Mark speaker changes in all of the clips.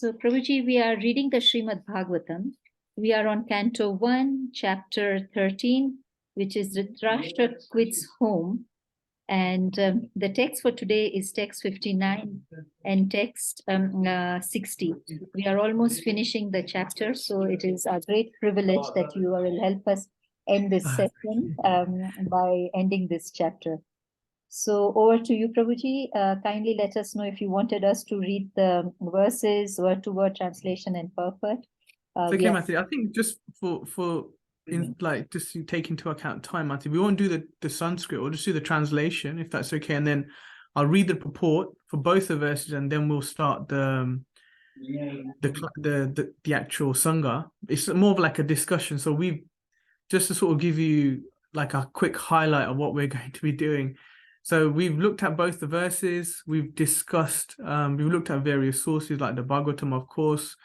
Speaker 1: So, Prabhuji, we are reading the Srimad Bhagavatam. We are on Canto 1, Chapter 13, which is Dhritarashtra quits home. And the text for today is text 59 and text 60. We are almost finishing the chapter, so it is a great privilege that you will help us end this session by ending this chapter. So over to you, Prabhuji. Kindly let us know if you wanted us to read the verses, word-to-word translation and purport.
Speaker 2: Okay, Matthew. I think just for just to take into account time, Matthew, we won't do the Sanskrit. We'll just do the translation, if that's okay, and then I'll read the purport for both the verses, and then we'll start the actual Sangha. It's more of like a discussion. So we just to sort of give you like a quick highlight of what we're going to be doing. So we've looked at both the verses, we've discussed, we've looked at various sources like the Bhagavatam, of course.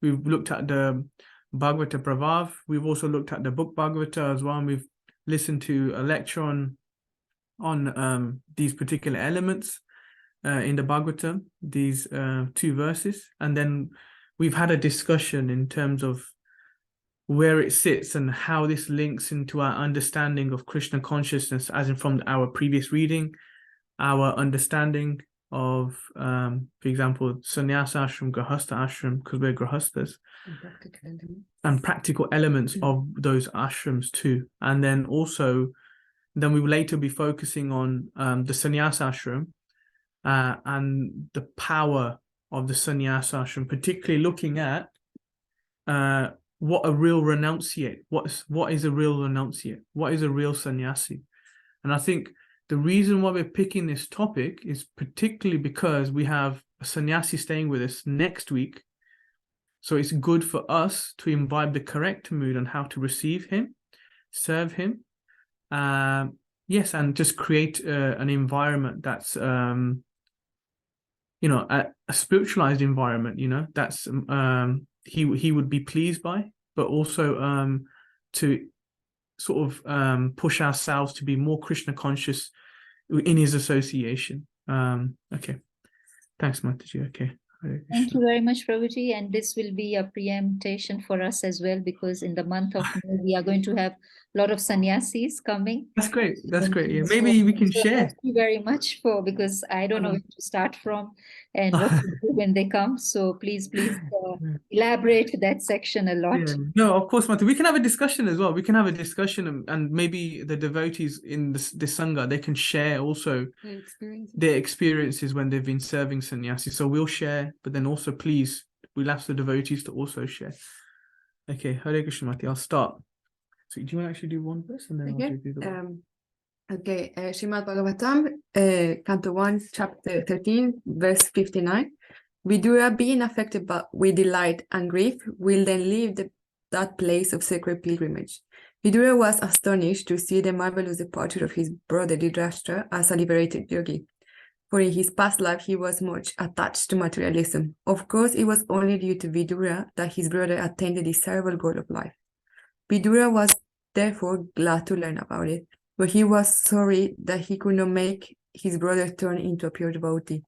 Speaker 2: We've looked at the Bhagavata Prabhav. We've also looked at the book Bhagavata as well. And we've listened to a lecture on these particular elements in the Bhagavatam, these two verses. And then we've had a discussion in terms of where it sits and how this links into our understanding of Krishna consciousness, as in from our previous reading, our understanding of, for example, sannyasa ashram, grahastha ashram, because we're grahasthas, and practical elements of those ashrams too. And then also, then we will later be focusing on the sannyasa ashram and the power of the sannyasa ashram, particularly looking at what a real renunciate, what is a real renunciate, what is a real sannyasi. And I think the reason why we're picking this topic is particularly because we have a sannyasi staying with us next week. So it's good for us to imbibe the correct mood on how to receive him, serve him. Yes, and just create an environment that's, a spiritualized environment, that's he would be pleased by, but also to sort of push ourselves to be more Krishna conscious in his association. Okay, thanks, Mataji. Okay.
Speaker 1: Thank you very much, Prabhuji. And this will be a preemptation for us as well, because in the month of May, we are going to have a lot of sannyasis coming.
Speaker 2: That's great. That's great. Yeah, maybe we can share.
Speaker 1: Thank you very much because I don't know where to start from and what to do when they come. So please elaborate that section a lot.
Speaker 2: Yeah. No, of course, Mata. We can have a discussion as well. We can have a discussion, and maybe the devotees in this Sangha, they can share also their experiences when they've been serving sannyasi. So we'll share, but then also please, we'll ask the devotees to also share. Okay, Hare Krishna, Mati. I'll start. So do you want to actually do one verse and then I'll do the one?
Speaker 3: Okay, Srimad Bhagavatam, Canto 1, Chapter 13, verse 59. Vidura, being affected with delight and grief, will then leave that place of sacred pilgrimage. Vidura was astonished to see the marvelous departure of his brother Dhritarashtra as a liberated yogi, for in his past life he was much attached to materialism. Of course, it was only due to Vidura that his brother attained the desirable goal of life. Vidura was therefore glad to learn about it, but he was sorry that he could not make his brother turn into a pure devotee.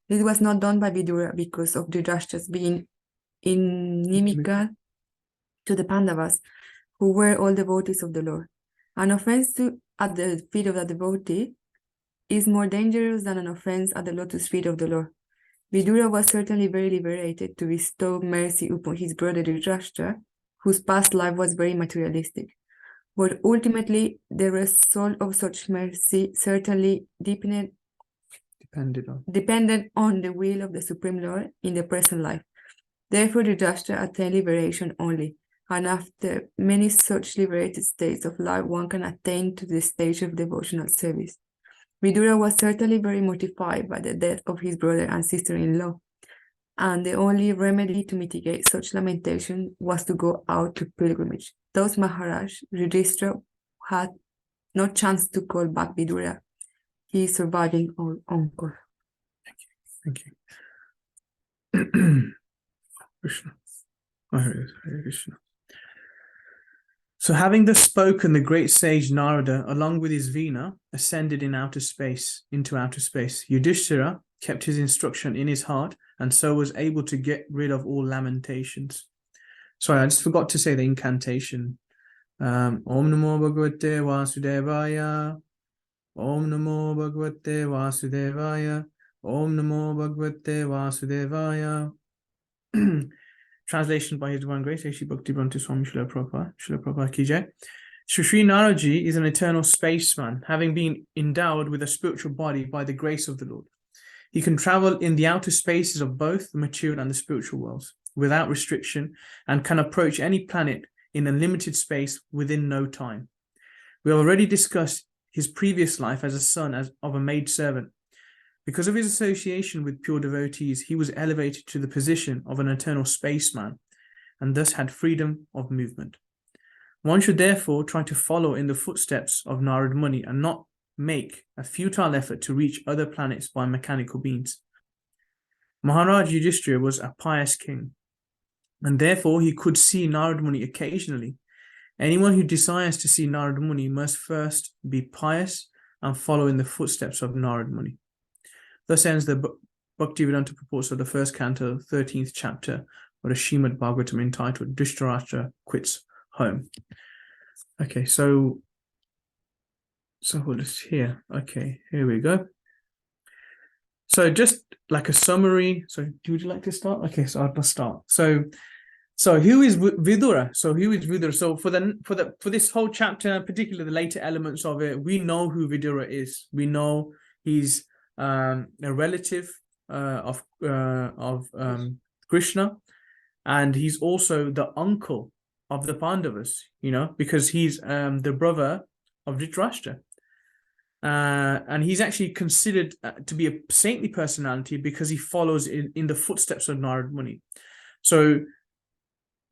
Speaker 3: This was not done by Vidura because of Dhritarashtra's being inimical to the Pandavas, who were all devotees of the Lord. An offense at the feet of a devotee is more dangerous than an offense at the lotus feet of the Lord. Vidura was certainly very liberated to bestow mercy upon his brother Dhritarashtra, whose past life was very materialistic. But ultimately, the result of such mercy certainly depended on the will of the Supreme Lord in the present life. Therefore, Dhritarashtra attained liberation only, and after many such liberated states of life, one can attain to the stage of devotional service. Vidura was certainly very mortified by the death of his brother and sister-in-law, and the only remedy to mitigate such lamentation was to go out to pilgrimage. Thus, Maharaj Yudhishthira had no chance to call back Vidura, his surviving uncle.
Speaker 2: Thank you. Krishna. Hare Krishna. So having thus spoken, the great sage Narada, along with his Veena, ascended into outer space. Yudhishthira, kept his instruction in his heart, and so was able to get rid of all lamentations. Sorry, I just forgot to say the incantation. Om Namo Bhagavate Vasudevaya. Om Namo Bhagavate Vasudevaya. Om Namo Bhagavate Vasudevaya. Translation by His Divine Grace, Shri Bhakti Swami Srila Prabhupada. Srila Prabhupada Ki Jai. Sri Naraji is an eternal spaceman, having been endowed with a spiritual body by the grace of the Lord. He can travel in the outer spaces of both the material and the spiritual worlds without restriction, and can approach any planet in a limited space within no time. We have already discussed his previous life as a son of a maidservant. Because of his association with pure devotees, he was elevated to the position of an eternal spaceman, and thus had freedom of movement. One should therefore try to follow in the footsteps of Narad Muni and not make a futile effort to reach other planets by mechanical means. Maharaj Yudhishthira was a pious king, and therefore he could see Narad Muni occasionally. Anyone who desires to see Narad Muni must first be pious and follow in the footsteps of Narad Muni. Thus ends the Bhaktivedanta purports of the first canto, 13th chapter of the Srimad Bhagavatam, entitled Dhritarashtra Quits Home. Okay, so what is here? Okay, here we go. So just like a summary. So would you like to start? Okay, so I'll start. So who is Vidura? So who is Vidura? So for this whole chapter, particularly the later elements of it, we know who Vidura is. We know he's a relative of Krishna, and he's also the uncle of the Pandavas, because he's the brother of Dhritarashtra. And he's actually considered to be a saintly personality because he follows in the footsteps of Narad Muni. So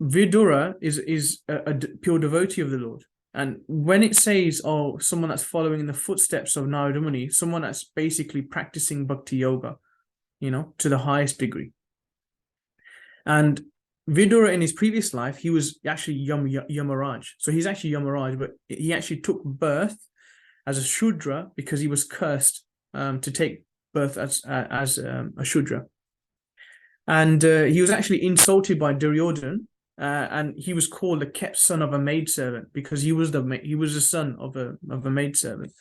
Speaker 2: Vidura is a pure devotee of the Lord. And when it says, someone that's following in the footsteps of Narad Muni, someone that's basically practicing bhakti yoga, to the highest degree. And Vidura, in his previous life, he was actually Yamaraj. So he's actually Yamaraj, but he actually took birth as a Shudra because he was cursed to take birth as a Shudra. And he was actually insulted by Duryodhana, and he was called the kept son of a maidservant because he was the son of a maidservant.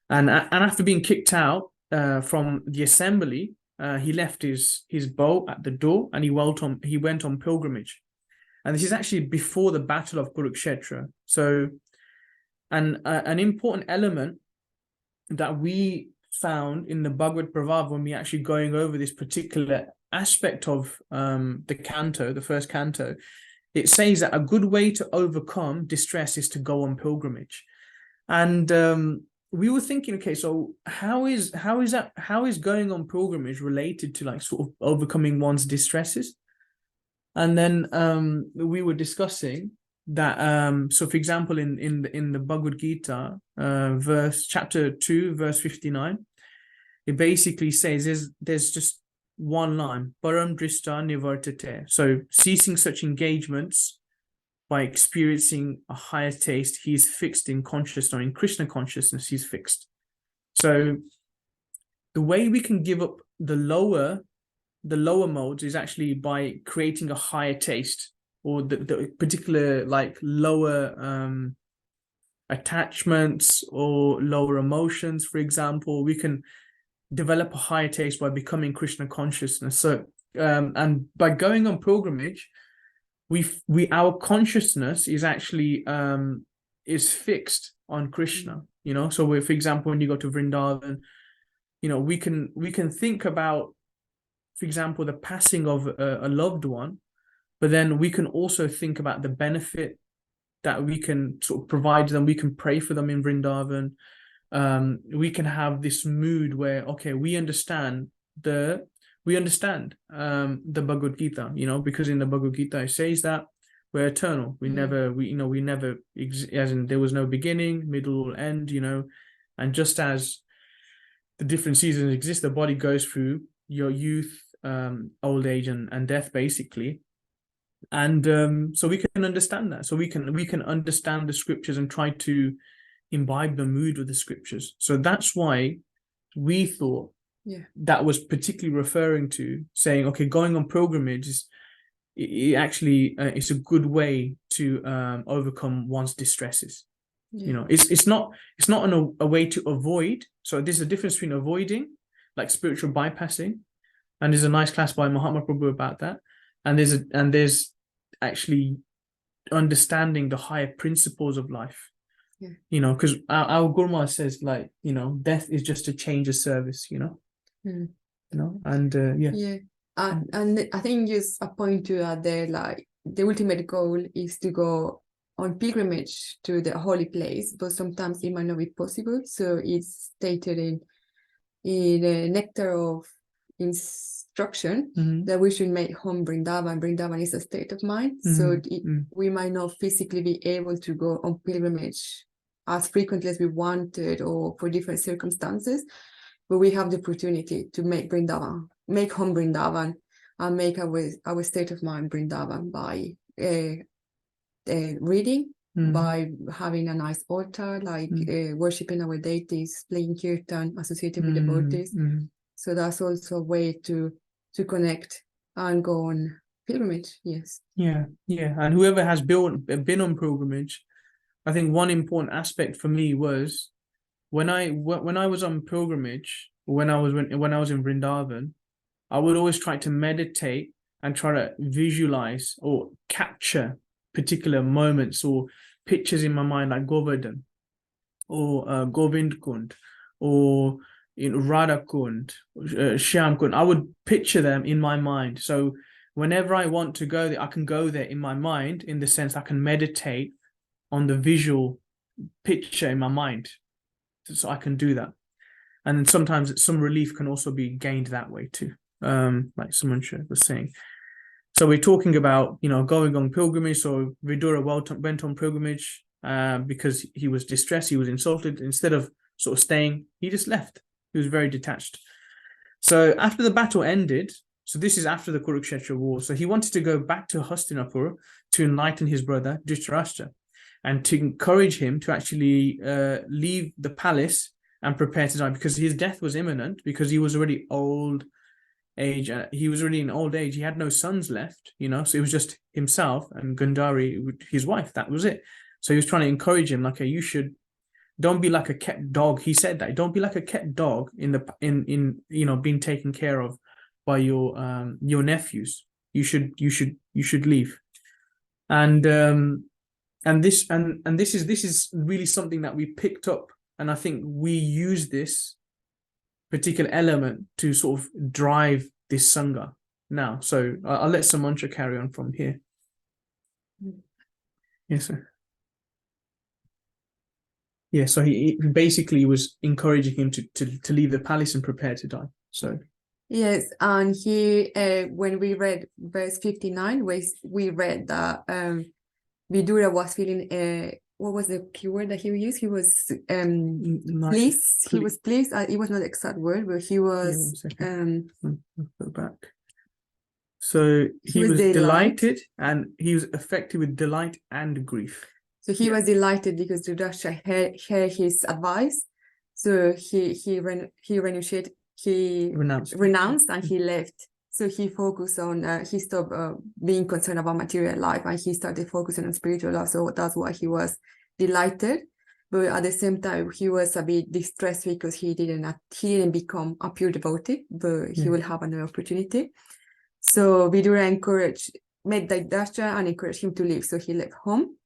Speaker 2: And after being kicked out from the assembly, he left his bow at the door and he went on pilgrimage. And this is actually before the battle of Kurukshetra. So, and an important element that we found in the Bhagavad Prabhav when we actually going over this particular aspect of the first canto, it says that a good way to overcome distress is to go on pilgrimage. And we were thinking, okay, so how is going on pilgrimage related to like sort of overcoming one's distresses? And then we were discussing that so for example in the Bhagavad Gita chapter 2 verse 59, it basically says there's just one line, param drishta nivartate. So ceasing such engagements by experiencing a higher taste, he is fixed in consciousness, or in Krishna consciousness, he's fixed. So the way we can give up the lower modes is actually by creating a higher taste, or the particular like lower attachments or lower emotions. For example, we can develop a higher taste by becoming Krishna consciousness. So and by going on pilgrimage, our consciousness is actually is fixed on Krishna. So for example, when you go to Vrindavan, we can think about, for example, the passing of a loved one, but then we can also think about the benefit that we can sort of provide them. We can pray for them in Vrindavan. We can have this mood where, okay, we understand the Bhagavad Gita, because in the Bhagavad Gita it says that we're eternal. We never as in there was no beginning, middle, or end, and just as the different seasons exist, the body goes through your youth, old age, and death, basically. And so we can understand that. So we can understand the scriptures and try to imbibe the mood of the scriptures. So that's why we thought that was particularly referring to, saying, okay, going on pilgrimage is it actually it's a good way to overcome one's distresses. You know, it's not a way to avoid. So there's a difference between avoiding, like spiritual bypassing, and there's a nice class by Mahatma Prabhu about that. And there's actually understanding the higher principles of life. You know, because our Gurma says, like, you know, death is just a change of service. You know, you know, and
Speaker 3: and I think just a point to add there, like the ultimate goal is to go on pilgrimage to the holy place, but sometimes it might not be possible. So it's stated in the nectar of instruction that we should make home Vrindavan. Vrindavan is a state of mind. So we might not physically be able to go on pilgrimage as frequently as we wanted or for different circumstances, but we have the opportunity to make Vrindavan, make home Vrindavan, and make our state of mind Vrindavan by reading, by having a nice altar, like worshipping our deities, playing kirtan associated with devotees. So that's also a way to connect and go on pilgrimage. Yes.
Speaker 2: Yeah. And whoever has been on pilgrimage, I think one important aspect for me was when I was on pilgrimage, when I was in Vrindavan, I would always try to meditate and try to visualize or capture particular moments or pictures in my mind, like Govardhan or Govind Kund or Radha Kund, Shyam Kund. I would picture them in my mind. So whenever I want to go there, I can go there in my mind, in the sense I can meditate on the visual picture in my mind. So I can do that. And then sometimes some relief can also be gained that way too, like Samantra was saying. So we're talking about, you know, going on pilgrimage. So Vidura went on pilgrimage because he was distressed, he was insulted. Instead of sort of staying, he just left. He was very detached. So after the battle ended, so this is after the Kurukshetra war, so he wanted to go back to Hastinapur to enlighten his brother Dhritarashtra and to encourage him to actually leave the palace and prepare to die, because his death was imminent, because he was already old age. He was already in old age. He had no sons left, you know, so it was just himself and Gandhari, his wife. That was it. So he was trying to encourage him, like, you should, don't be like a kept dog. He said that, don't be like a kept dog in you know, being taken care of by your nephews. You should leave. And this is really something that we picked up, and I think we use this particular element to sort of drive this Sangha now. So I'll let Samantra carry on from here. Yes, sir. Yeah, so he basically was encouraging him to leave the palace and prepare to die. So
Speaker 3: yes, and he when we read verse 59, we read that Vidura was feeling what was the keyword that he used? He was pleased. He was pleased. It was not the exact word, but he was
Speaker 2: go back. So he was delighted, and he was affected with delight and grief.
Speaker 3: So he was delighted because Dhritarashtra heard his advice. So he renounced and he left. So he focused on, he stopped being concerned about material life, and he started focusing on spiritual life. So that's why he was delighted. But at the same time, he was a bit distressed because he didn't become a pure devotee, but he will have another opportunity. So Vidura met Dhritarashtra and encouraged him to leave. So he left home.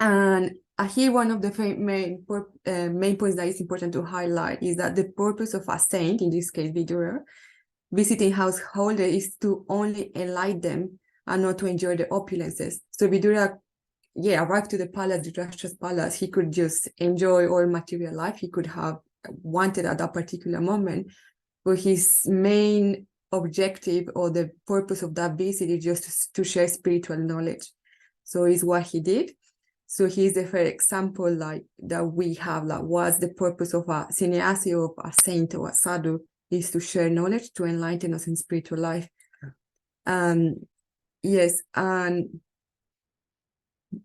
Speaker 3: And here, one of the main points that is important to highlight is that the purpose of a saint, in this case Vidura, visiting householders, is to only enlighten them and not to enjoy the opulences. So Vidura, arrived to the palace, Dhritarashtra's palace. He could just enjoy all material life he could have wanted at that particular moment. But his main objective or the purpose of that visit is just to share spiritual knowledge. So it's what he did. So he's the first example like that we have, like what's the purpose of a sannyasi or a saint or a sadhu, is to share knowledge, to enlighten us in spiritual life. Yes, and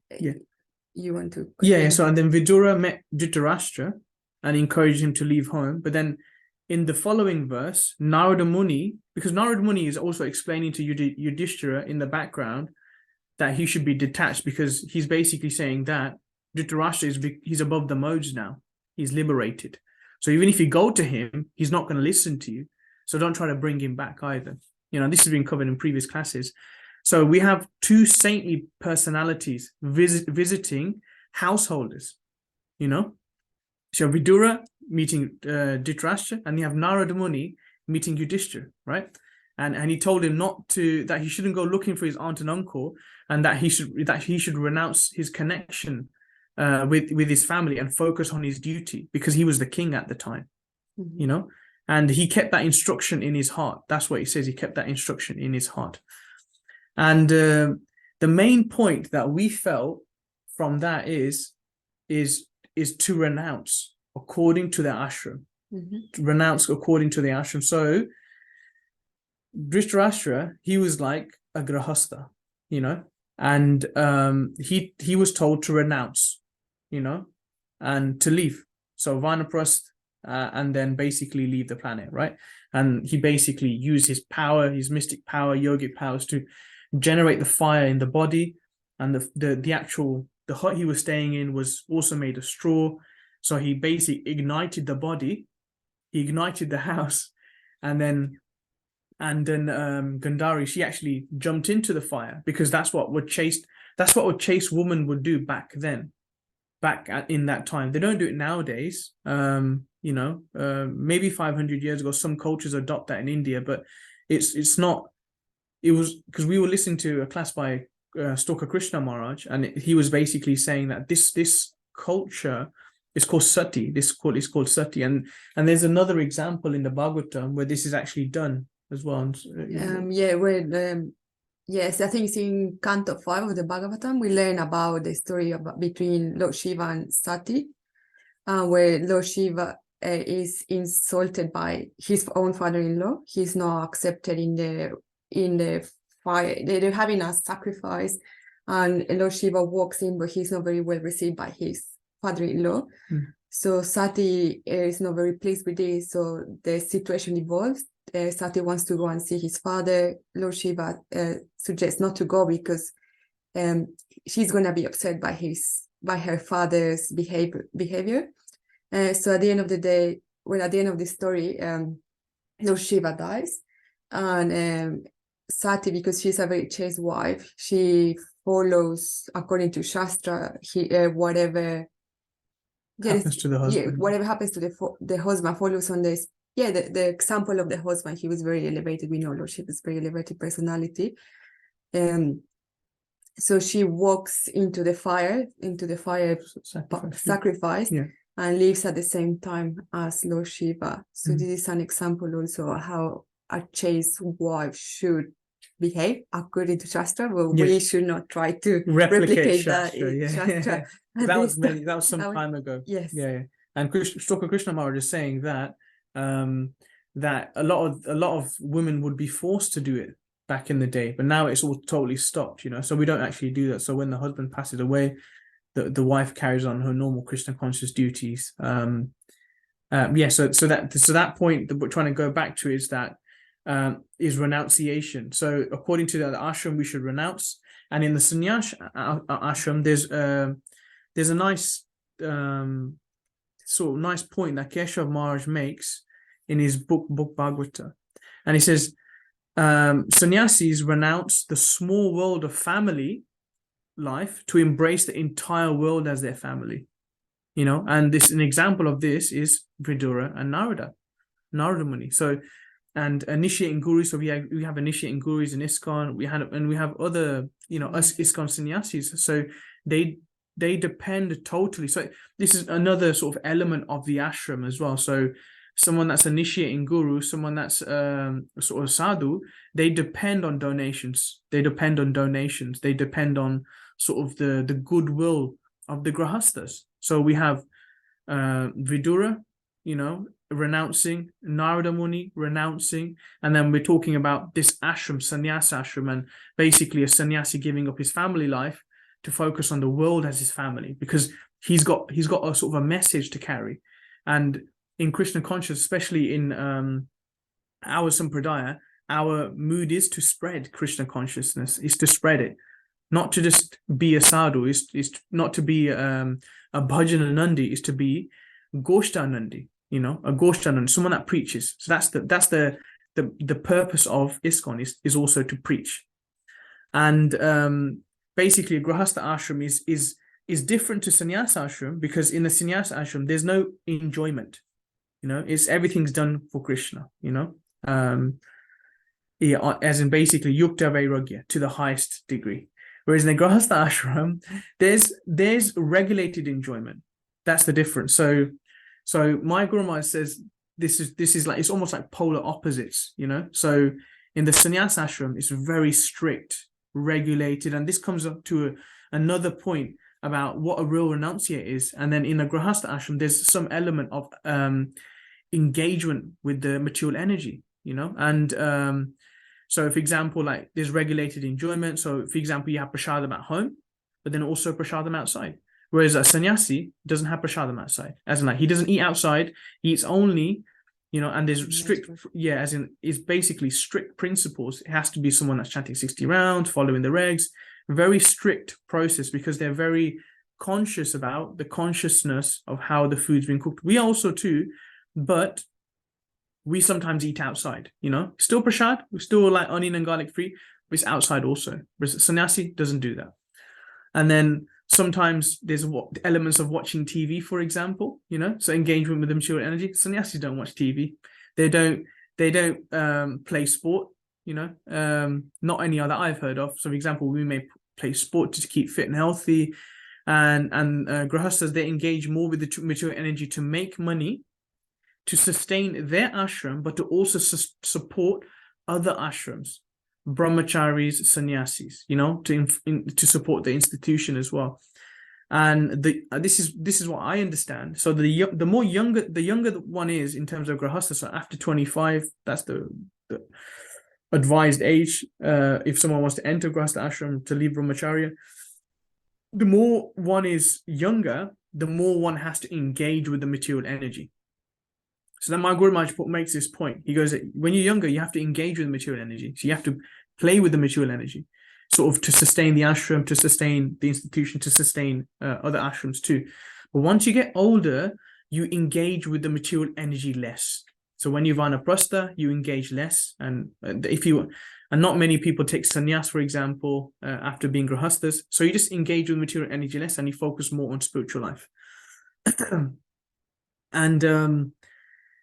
Speaker 3: you want to continue?
Speaker 2: So and then Vidura met Dhritarashtra and encouraged him to leave home, but then in the following verse, Narada Muni, because Narada Muni is also explaining to Yudhishthira in the background that he should be detached, because he's basically saying that Dhritarashtra he's above the modes now. He's liberated. So even if you go to him, he's not going to listen to you. So don't try to bring him back either. This has been covered in previous classes. So we have two saintly personalities visiting householders, So Vidura meeting Dhritarashtra, and you have Narada Muni meeting Yudhishthira, right? And he told him that he shouldn't go looking for his aunt and uncle, and that he should renounce his connection with his family and focus on his duty, because he was the king at the time, and he kept that instruction in his heart. That's what he says. He kept that instruction in his heart. And the main point that we felt from that is to renounce according to the ashram. To renounce according to the ashram. So Dhritarashtra, he was like a grahastha, and he was told to renounce, and to leave. So Vanaprasth, and then basically leave the planet, right? And he basically used his power, his mystic power, yogic powers, to generate the fire in the body, and the hut he was staying in was also made of straw. So he basically ignited the body, he ignited the house, and then Gandhari, she actually jumped into the fire, because that's what a chaste woman would do back then, in that time. They don't do it nowadays. Maybe 500 years ago, some cultures adopt that in India, but it's not. It was because we were listening to a class by Stalker Krishna Maharaj, and he was basically saying that this culture is called sati. This is called sati, and there's another example in the Bhagavatam where this is actually done as well.
Speaker 3: Yes, I think it's in Canto 5 of the Bhagavatam. We learn about the story between Lord Shiva and Sati, where Lord Shiva is insulted by his own father-in-law. He's not accepted in the fire. They're having a sacrifice, and Lord Shiva walks in, but he's not very well received by his father-in-law. So Sati is not very pleased with this. So the situation evolves. Sati wants to go and see his father. Lord Shiva suggests not to go, because she's going to be upset by her father's behavior. So at the end of the day, at the end of the story, Lord Shiva dies, and Sati, because she's a very chaste wife, she follows according to Shastra. Whatever
Speaker 2: happens to the husband.
Speaker 3: Whatever happens to the husband follows on this. The example of the husband, he was very elevated. We know Lord Shiva is very elevated personality. So she walks into the fire sacrifice, and lives at the same time as Lord Shiva. So this is an example also of how a chaste wife should behave according to Shastra, but we should not try to replicate
Speaker 2: Shastra,
Speaker 3: that in Shastra.
Speaker 2: that was some time ago.
Speaker 3: Yes.
Speaker 2: Yeah. And Stalker Krishna Maharaj is saying that that a lot of women would be forced to do it back in the day, but now it's all totally stopped, so we don't actually do that. So when the husband passes away, the wife carries on her normal Krishna conscious duties. So that point that we're trying to go back to is that is renunciation. So according to the ashram, we should renounce, and in the sannyas ashram, there's a nice sort of nice point that Keshav Maharaj makes in his book Bhagavata, and he says sannyasis renounce the small world of family life to embrace the entire world as their family, and an example of this is Vidura and Narada Muni. So, and initiating gurus. So we have initiating gurus in ISKCON. We have other us ISKCON sannyasis. So they depend totally. So this is another sort of element of the ashram as well. So someone that's initiating guru, someone that's sort of sadhu, they depend on donations. They depend on sort of the goodwill of the grahasthas. So we have Vidura, renouncing, Narada Muni renouncing, and then we're talking about this ashram, sannyasa ashram, and basically a sannyasi giving up his family life to focus on the world as his family, because he's got a sort of a message to carry. And in Krishna consciousness, especially in our sampradaya, our mood is to spread Krishna consciousness, is to spread it, not to just be a sadhu, is not to be a bhajana nandi, is to be goshta nandi, you know, a goshta nandi, someone that preaches. So that's the purpose of ISKCON is also to preach. And basically, grahastha ashram is different to sannyasa ashram, because in the sannyasa ashram there's no enjoyment, you know, it's everything's done for Krishna, you know. Yeah, as in basically yukta vairagya to the highest degree. Whereas in the grahastha ashram, there's regulated enjoyment. That's the difference. So my Guru Maharaj says this is like, it's almost like polar opposites, you know. So in the sannyasa ashram, it's very strict, regulated, and this comes up to another point about what a real renunciate is. And then in the grahastha ashram, there's some element of engagement with the material energy, you know. And so for example, like there's regulated enjoyment. So for example, you have prasadam at home, but then also prasadam outside. Whereas a sannyasi doesn't have prasadam outside, as in like he doesn't eat outside, he eats only, you know. And there's strict, yeah, as in it's basically strict principles. It has to be someone that's chanting 60 rounds, following the regs, very strict process, because they're very conscious about the consciousness of how the food's been cooked. We also too, but we sometimes eat outside, you know, still prasad, we're still like onion and garlic free, but it's outside also. Whereas sannyasi doesn't do that. And then sometimes there's elements of watching TV, for example, you know, so engagement with the material energy. Sannyasis don't watch TV. They don't play sport, you know, not any other I've heard of. So for example, we may play sport to keep fit and healthy, and grahasthas, they engage more with the material energy to make money, to sustain their ashram, but to also support other ashrams, brahmacharis, sannyasis, you know, to support the institution as well. And this is what I understand. So the younger one is in terms of grahastha, so after 25, that's the advised age if someone wants to enter grahastha ashram, to leave brahmacharya. The more one is younger, the more one has to engage with the material energy. So then my Guru Maharaj makes this point. He goes, when you're younger, you have to engage with the material energy. So you have to play with the material energy, sort of to sustain the ashram, to sustain the institution, to sustain other ashrams too. But once you get older, you engage with the material energy less. So when you're vanaprastha, you engage less. And not many people take sannyas, for example, after being grahasthas. So you just engage with material energy less, and you focus more on spiritual life. And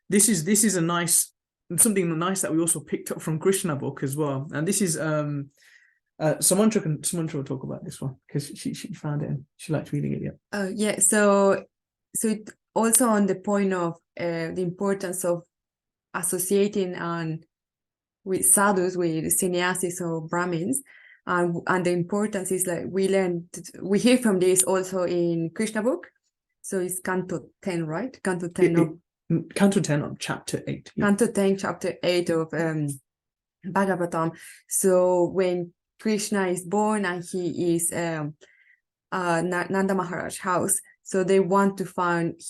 Speaker 2: this is a nice, something nice that we also picked up from Krishna book as well. And this is Samantra will talk about this one, because she found it and she liked reading it.
Speaker 3: Yeah. So it also on the point of the importance of associating with sadhus, with sannyasis or brahmins, and the importance is like we hear from this also in Krishna book. So it's Canto 10, right? Canto 10
Speaker 2: Canto 10 of chapter 8. Yeah.
Speaker 3: Canto 10, chapter 8 of Bhagavatam. So when Krishna is born and he is Nanda Maharaj house, so they want to find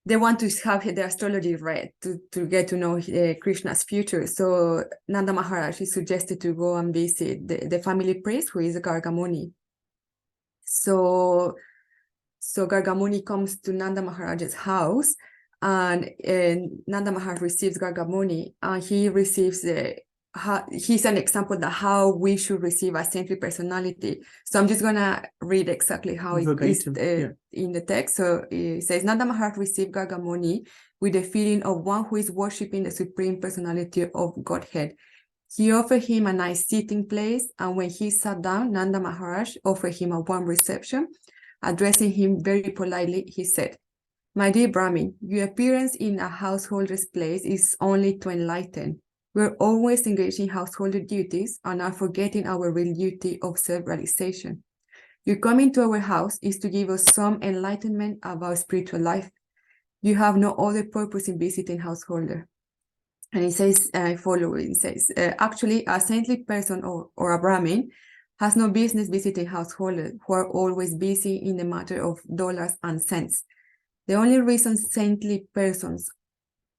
Speaker 3: they want to have their astrology read to get to know Krishna's future. So Nanda Maharaj is suggested to go and visit the family priest, who is Gargamuni. So Gargamuni comes to Nanda Maharaj's house, and Nanda Maharaj receives Gargamuni, and he receives he's an example of how we should receive a saintly personality. So I'm just gonna read exactly how it is in the text. So it says, Nanda Maharaj received Gargamuni with the feeling of one who is worshipping the supreme personality of Godhead. He offered him a nice sitting place, and when he sat down, Nanda Maharaj offered him a warm reception. Addressing him very politely, he said, "My dear Brahmin, your appearance in a householder's place is only to enlighten. We're always engaged in householder duties and are forgetting our real duty of self-realization. Your coming to our house is to give us some enlightenment about spiritual life. You have no other purpose in visiting householder." And it says, actually, a saintly person or a Brahmin has no business visiting householders who are always busy in the matter of dollars and cents. The only reason saintly persons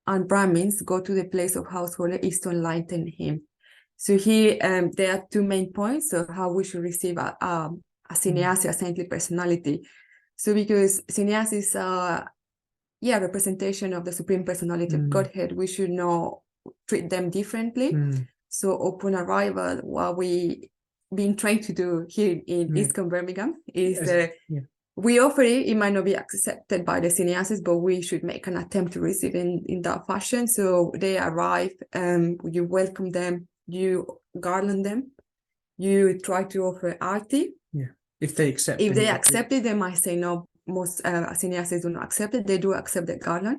Speaker 3: and Brahmins go to the place of householder is to enlighten him. So here there are two main points of how we should receive a sannyasi, a saintly personality. So because sannyasi is representation of the Supreme Personality of Godhead, we should not treat them differently. So upon arrival, what we been trying to do here in ISKCON Birmingham is we offer it. It might not be accepted by the sannyasis, but we should make an attempt to receive in that fashion. So they arrive, you welcome them, you garland them, you try to offer arti.
Speaker 2: If they accept
Speaker 3: If they accept it, they might say no. Most sannyasis do not accept it. They do accept the garland.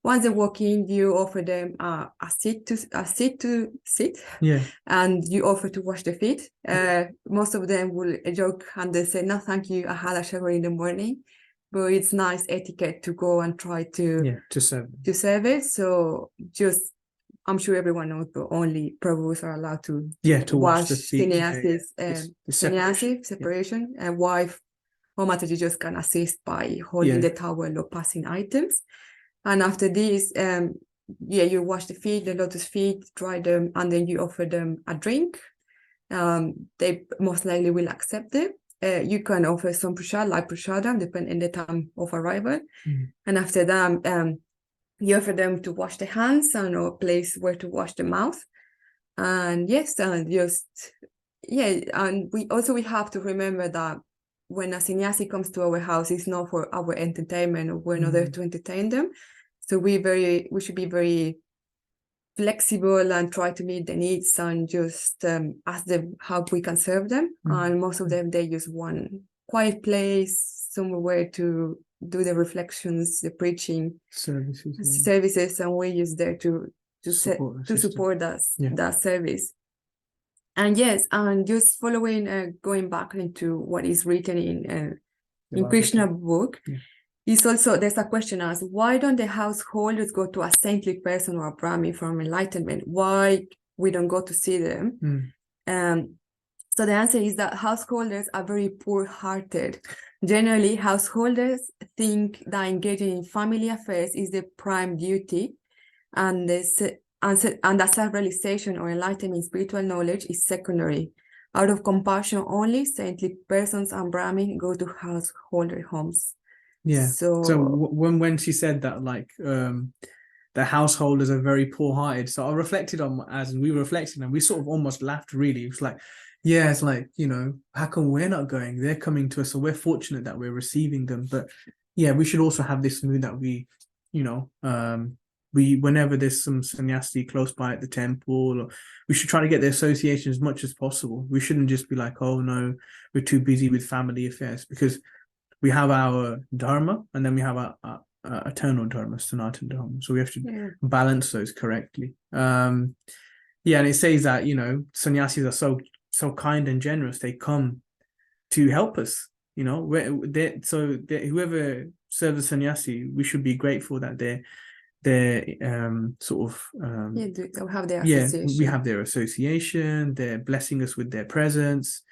Speaker 3: Once they walk in, you offer them a seat to sit, and you offer to wash the feet. Most of them will joke and they say, "No, thank you. I had a shower in the morning," but it's nice etiquette to go and try to serve it. So just, I'm sure everyone knows, but only Prabhus are allowed to wash the feet. Sannyasi separation, and wife or mataji just can assist by holding the towel or passing items. And after this, you wash the feet, the lotus feet, dry them, and then you offer them a drink. They most likely will accept it. You can offer some prasad, like prasadam, depending on the time of arrival. And after that, you offer them to wash the hands and a place where to wash the mouth. And and we have to remember that when a sannyasi comes to our house, it's not for our entertainment, or we're not there to entertain them. So we should be very flexible and try to meet the needs and just ask them how we can serve them. And most of them, they use one quiet place, somewhere to do the reflections, the preaching services, and we use there to support that service. And and just following, going back into what is written in Krishna book, is also, there's a question asked, why don't the householders go to a saintly person or a Brahmin from enlightenment? Why we don't go to see them? So the answer is that householders are very poor-hearted. Generally, householders think that engaging in family affairs is the prime duty, and that self-realization or enlightenment spiritual knowledge is secondary. Out of compassion only, saintly persons and Brahmin go to householder homes. So
Speaker 2: when she said that, like, the householders are very poor-hearted, so I reflected on, as we were reflecting, and we sort of almost laughed, really. It was like, it's like, how come we're not going? They're coming to us, so we're fortunate that we're receiving them. But we should also have this mood that we whenever there's some sannyasi close by at the temple, or we should try to get the association as much as possible. We shouldn't just be like, oh no, we're too busy with family affairs, because we have our dharma, and then we have our eternal dharma, sanatana dharma. So we have to balance those correctly. And it says that, sannyasis are so kind and generous. They come to help us. Whoever serves a sannyasi, we should be grateful that they'll
Speaker 3: have their association.
Speaker 2: We have their association. They're blessing us with their presence,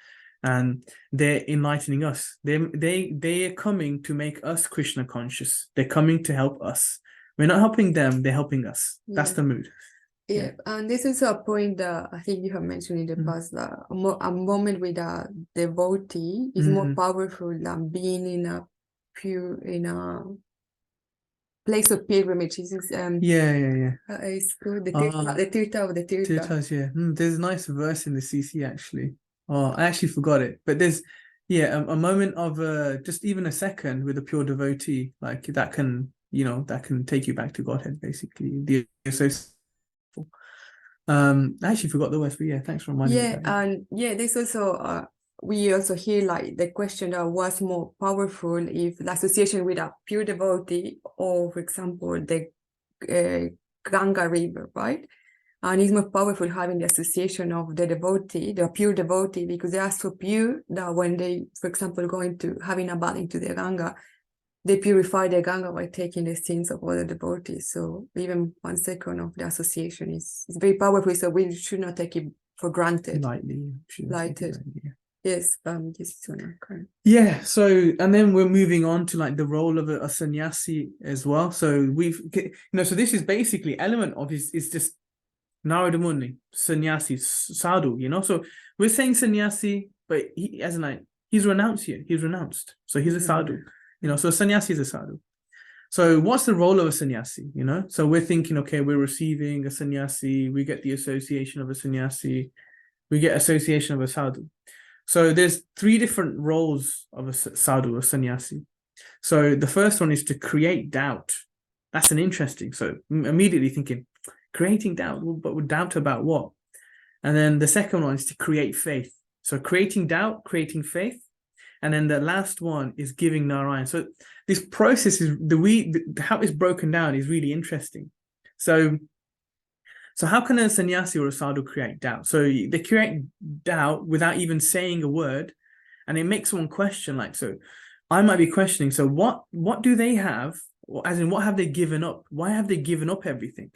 Speaker 2: and they're enlightening us. They are coming to make us Krishna conscious. They're coming to help us. We're not helping them, they're helping us. That's the mood.
Speaker 3: And this is a point that I think you have mentioned in the past, that a moment with a devotee is more powerful than being in a place of pilgrimage. It's good. The Tirtha of the Tirtha.
Speaker 2: Tirthas, there's a nice verse in the CC, actually. Oh, I actually forgot it. But there's a moment of just even a second with a pure devotee, like that can take you back to Godhead, basically. The association. I actually forgot the words, but thanks for reminding me.
Speaker 3: And there's also we also hear like the question that was more powerful, if the association with a pure devotee, or for example the Ganga River, right? And it's more powerful having the association of the devotee, the pure devotee, because they are so pure that when they, for example, having a bath into the Ganga, they purify the Ganga by taking the sins of other devotees. So even 1 second of the association is very powerful. So we should not take it for granted.
Speaker 2: Lightly.
Speaker 3: Yes, this is correct.
Speaker 2: Yeah, so and then we're moving on to like the role of a sannyasi as well. So so this is basically element of is just Narada Muni, sannyasi, sadhu, so we're saying sannyasi, but he as in like he's renounced here, he's renounced. So he's a sadhu, so sannyasi is a sadhu. So what's the role of a sannyasi, So we're thinking, okay, we're receiving a sannyasi, we get the association of a sannyasi, we get association of a sadhu. So there's 3 different roles of a sadhu, a sannyasi. So the first one is to create doubt. That's an interesting. So immediately thinking, creating doubt, but with doubt about what? And then the second one is to create faith. So creating doubt, creating faith. And then the last one is giving Narayan. So this process is how it's broken down is really interesting. So how can a sannyasi or a sadhu create doubt? So they create doubt without even saying a word, and it makes someone question. Like, so I might be questioning. So what do they have? Or as in, what have they given up? Why have they given up everything?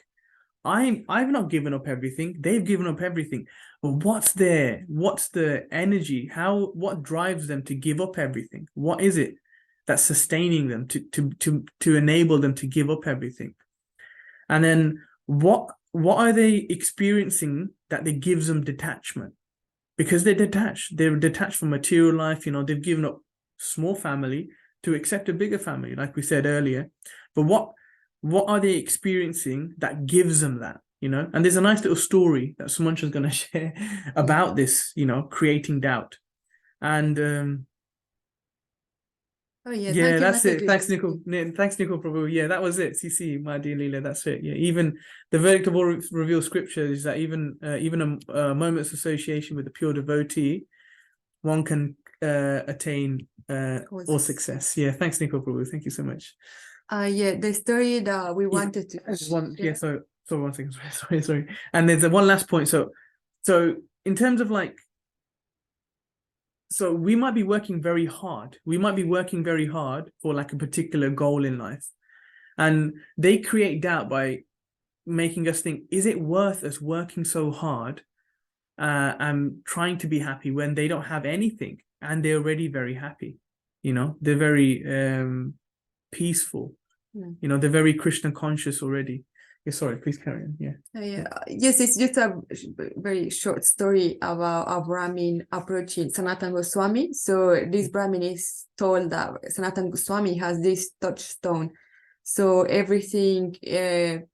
Speaker 2: I've not given up everything. They've given up everything. But what's the energy? What drives them to give up everything? What is it that's sustaining them to enable them to give up everything? And then what are they experiencing that gives them detachment? Because they're detached from material life. They've given up small family to accept a bigger family, like we said earlier. But what are they experiencing that gives them that? And there's a nice little story that Samantra is going to share about this, creating doubt. And
Speaker 3: Oh yeah,
Speaker 2: yeah, that's it.
Speaker 3: Mataji.
Speaker 2: Thanks, Nicole. Thanks, Nicole Prabhu. Yeah, that was it. CC, my dear Leela, that's it. Yeah, even the verdict of all revealed scripture is that even a moment's association with the pure devotee, one can attain all success. Yeah, thanks, Nicole Prabhu. Thank you so much.
Speaker 3: Yeah, the story that we wanted to.
Speaker 2: Yeah, so 1 second. Sorry. And there's one last point. So in terms of like, so we might be working very hard. We might be working very hard for like a particular goal in life. And they create doubt by making us think, is it worth us working so hard and trying to be happy when they don't have anything and they're already very happy? They're very peaceful.
Speaker 3: Yeah.
Speaker 2: They're very Krishna conscious already. Yeah, sorry, please carry on. Yeah.
Speaker 3: Yes, it's just a very short story about a Brahmin approaching Sanatana Goswami. So this Brahmin is told that Sanatana Goswami has this touchstone. So everything
Speaker 2: the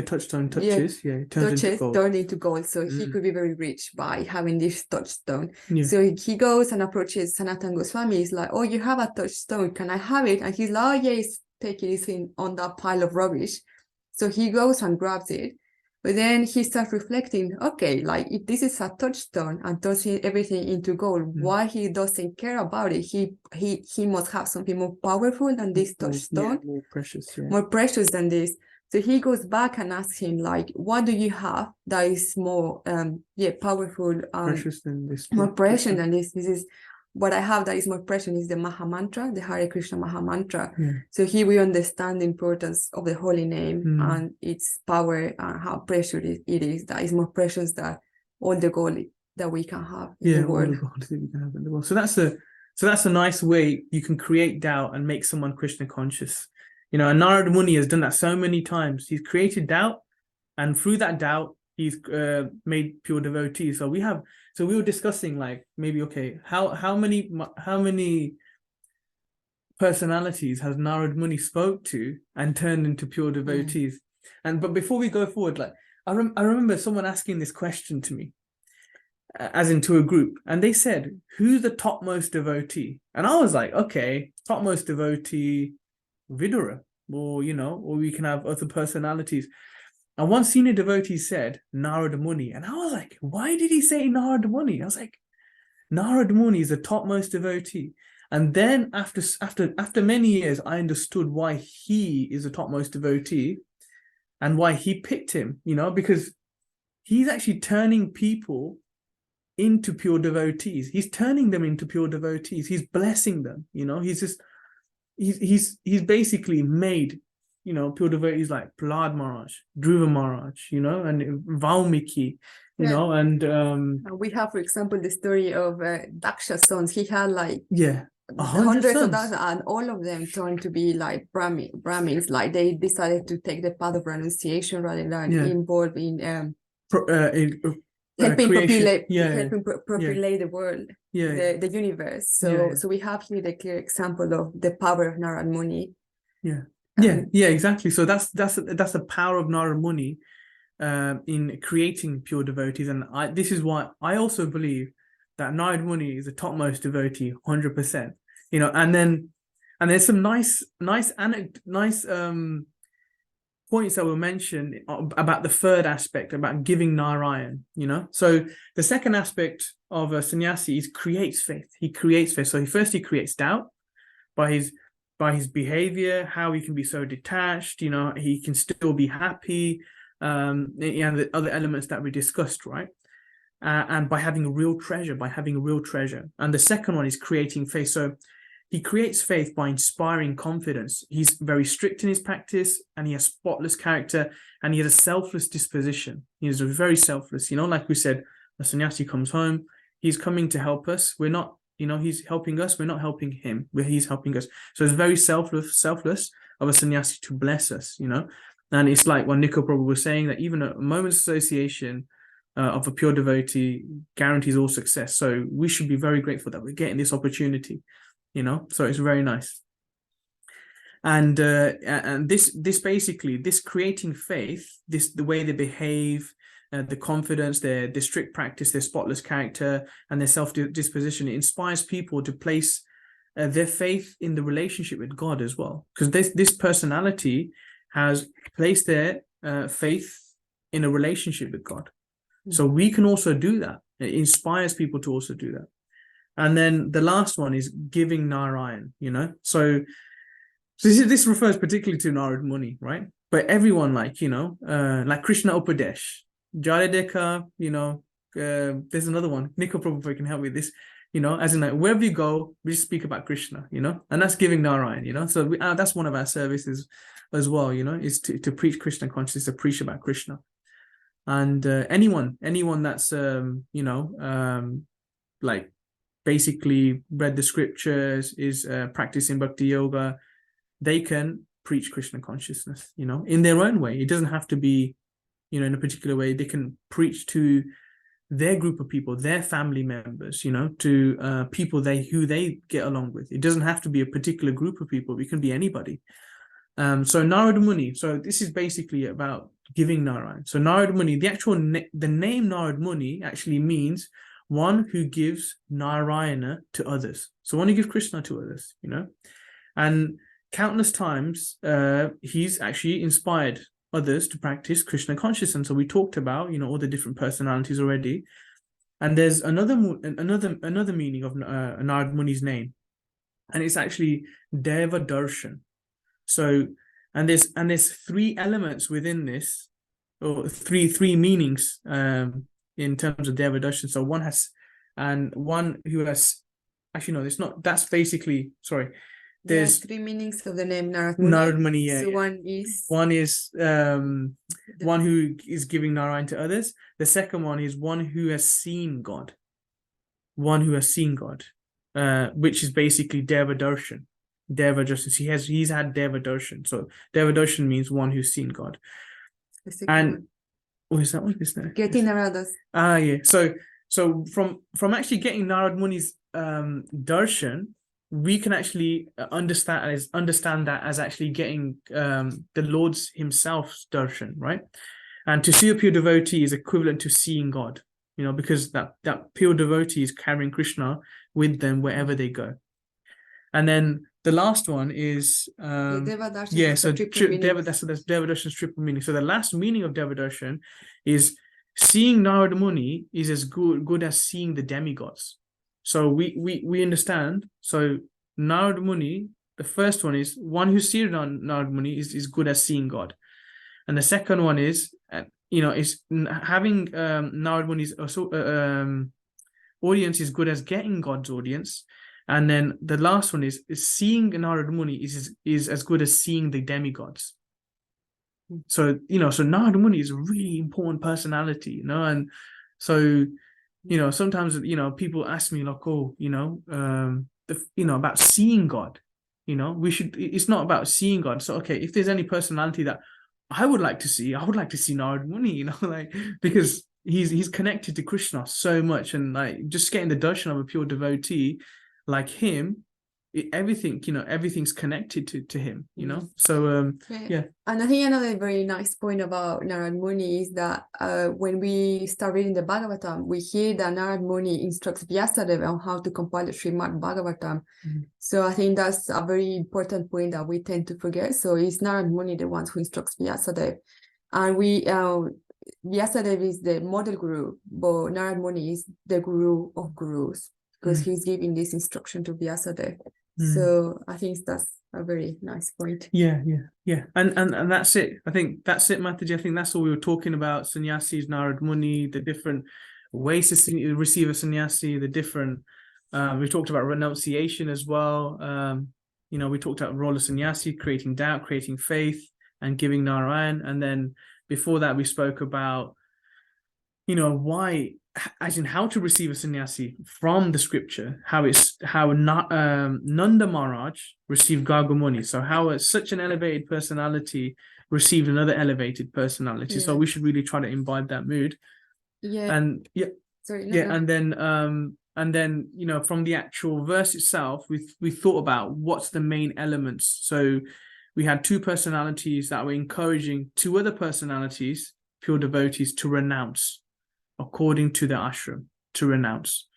Speaker 2: touchstone touches, turns
Speaker 3: into gold. So he could be very rich by having this touchstone.
Speaker 2: Yeah.
Speaker 3: So he goes and approaches Sanatana Goswami. He's like, oh, you have a touchstone. Can I have it? And he's like, oh, yeah, it's taking it on that pile of rubbish. So he goes and grabs it. But then he starts reflecting, okay, like if this is a touchstone and turns everything into gold, why he doesn't care about it? He must have something more powerful than this touchstone.
Speaker 2: More precious. Yeah.
Speaker 3: More precious than this. So he goes back and asks him, like, what do you have that is more powerful,
Speaker 2: precious than this?
Speaker 3: More precious than this? This is what I have that is more precious is the Maha Mantra, the Hare Krishna Maha Mantra.
Speaker 2: Yeah.
Speaker 3: So here we understand the importance of the holy name and its power and how precious it is. That is more precious than all the gold that we can have in the world.
Speaker 2: All the gold that we can have in the world. So that's a nice way you can create doubt and make someone Krishna conscious. And Narada Muni has done that so many times. He's created doubt, and through that doubt, he's made pure devotees. So we were discussing like maybe, okay, how many personalities has Narada Muni spoke to and turned into pure devotees? But before we go forward, like I remember someone asking this question to me, as into a group, and they said, who's the topmost devotee? And I was like, okay, topmost devotee, Vidura, or we can have other personalities. And one senior devotee said Narada Muni, and I was like, why did he say Narada Muni? I was like, Narada Muni is the topmost devotee. And then after many years, I understood why he is the topmost devotee and why he picked him, because he's actually turning people into pure devotees. He's turning them into pure devotees. He's blessing them, he's basically made pure devotees like Prahlad Maharaj, Dhruva Maharaj, and Valmiki,
Speaker 3: Yeah.
Speaker 2: and
Speaker 3: We have, for example, the story of Daksha's sons. He had like
Speaker 2: yeah, 100
Speaker 3: hundreds of
Speaker 2: sons.
Speaker 3: thousands, and all of them turned to be like Brahmins. Like they decided to take the path of renunciation rather than
Speaker 2: Yeah.
Speaker 3: involved in
Speaker 2: creation.
Speaker 3: helping populate,
Speaker 2: Yeah,
Speaker 3: helping populate the world,
Speaker 2: yeah,
Speaker 3: the universe. So,
Speaker 2: Yeah.
Speaker 3: so we have here the clear example of the power of Narad Muni.
Speaker 2: yeah,
Speaker 3: Um,
Speaker 2: exactly. So that's the power of Narad Muni in creating pure devotees, and this is why I also believe that Narad Muni is the topmost devotee, 100%. And there's some nice points that were mentioned about the third aspect, about giving Narayan. So the second aspect of a sannyasi is creates faith. He creates faith. So he creates doubt by his behavior, how he can be so detached. He can still be happy. And the other elements that we discussed, right? And by having a real treasure, And the second one is creating faith. So he creates faith by inspiring confidence. He's very strict in his practice, and he has spotless character, and he has a selfless disposition. He is very selfless. Like we said, a sannyasi comes home, he's coming to help us. We're not, he's helping us. We're not helping him. He's helping us. So it's very selfless of a sannyasi to bless us, And it's like what Nico Prabhu was saying, that even a moment's association of a pure devotee guarantees all success. So we should be very grateful that we're getting this opportunity. So it's very nice. And this basically, this creating faith, the way they behave, the confidence, their strict practice, their spotless character, and their self-disposition, it inspires people to place their faith in the relationship with God as well. Because this personality has placed their faith in a relationship with God. So we can also do that. It inspires people to also do that. And then the last one is giving Narayan, So this refers particularly to Narad Muni, right? But everyone, like Krishna Upadesh, Jaradeka, there's another one. Nico probably can help me with this, as in like wherever you go, we just speak about Krishna, and that's giving Narayan, So that's one of our services as well, is to preach Krishna consciousness, to preach about Krishna. And anyone that's like basically read the scriptures, is practicing bhakti yoga, they can preach Krishna consciousness, in their own way. It doesn't have to be, in a particular way. They can preach to their group of people, their family members, to people who they get along with. It doesn't have to be a particular group of people. It can be anybody. So Narad Muni. So this is basically about giving Narayan. So Narad Muni, the name Narad Muni actually means one who gives Narayana to others. So one who gives Krishna to others, And countless times, he's actually inspired others to practice Krishna consciousness. So we talked about, all the different personalities already. And there's another meaning of Narad Muni's name, and it's actually Deva Darshan. So, and there's three elements within this, or three meanings in terms of Deva Darshan. So one who has, actually no, it's not. That's basically, sorry. There's
Speaker 3: three meanings of the name Narad Muni.
Speaker 2: Narad Muni, yeah.
Speaker 3: So
Speaker 2: one is one who is giving Narayan to others. The second one is one who has seen God. Which is basically Deva Darshan. Deva Darshan. He's had Deva Darshan. So Deva Darshan means one who's seen God. And what is that one?
Speaker 3: Getting Naradas.
Speaker 2: Yeah. So from actually getting Narad Muni's darshan, we can actually understand that as actually getting the Lord's himself's darshan, right? And to see a pure devotee is equivalent to seeing God, because that pure devotee is carrying Krishna with them wherever they go. And then the last one is
Speaker 3: Deva Darshan.
Speaker 2: so that's Deva Darshan's triple meaning. So the last meaning of Deva Darshan is seeing Narad Muni is as good as seeing the demigods. So we understand. So Narad Muni, the first one is one who sees Narad Muni is good as seeing God, and the second one is is having Narad Muni's audience is good as getting God's audience. And then the last one is seeing Narad Muni is as good as seeing the demigods. So, so Narada Muni is a really important personality, and so, sometimes, people ask me like, oh, about seeing God, it's not about seeing God. So, okay, if there's any personality that I would like to see Narada Muni, like, because he's connected to Krishna so much, and like just getting the darshan of a pure devotee like him, everything's connected to him, so yeah.
Speaker 3: And I think another very nice point about Narad Muni is that when we start reading the Bhagavatam, we hear that Narad Muni instructs Vyasadeva on how to compile the Srimad Bhagavatam. So I think that's a very important point that we tend to forget. So it's Narad Muni the one who instructs Vyasadeva, and Vyasadeva is the model guru, but Narad Muni is the guru of gurus, because he's giving this instruction to Vyasadeva. So I think that's a very nice point.
Speaker 2: Yeah. And that's it. I think that's it, Mataji. I think that's all we were talking about. Sannyasis, Narad Muni, the different ways to receive a sannyasi, the different we talked about renunciation as well. We talked about role of sannyasi, creating doubt, creating faith, and giving Narayan. And then before that, we spoke about why, as in how to receive a sannyasi from the scripture, how Nanda Maharaj received Garga Muni. So how such an elevated personality received another elevated personality. So we should really try to imbibe that mood. And and then from the actual verse itself, we thought about what's the main elements. So we had two personalities that were encouraging two other personalities, pure devotees, to renounce according to the ashram, to renounce.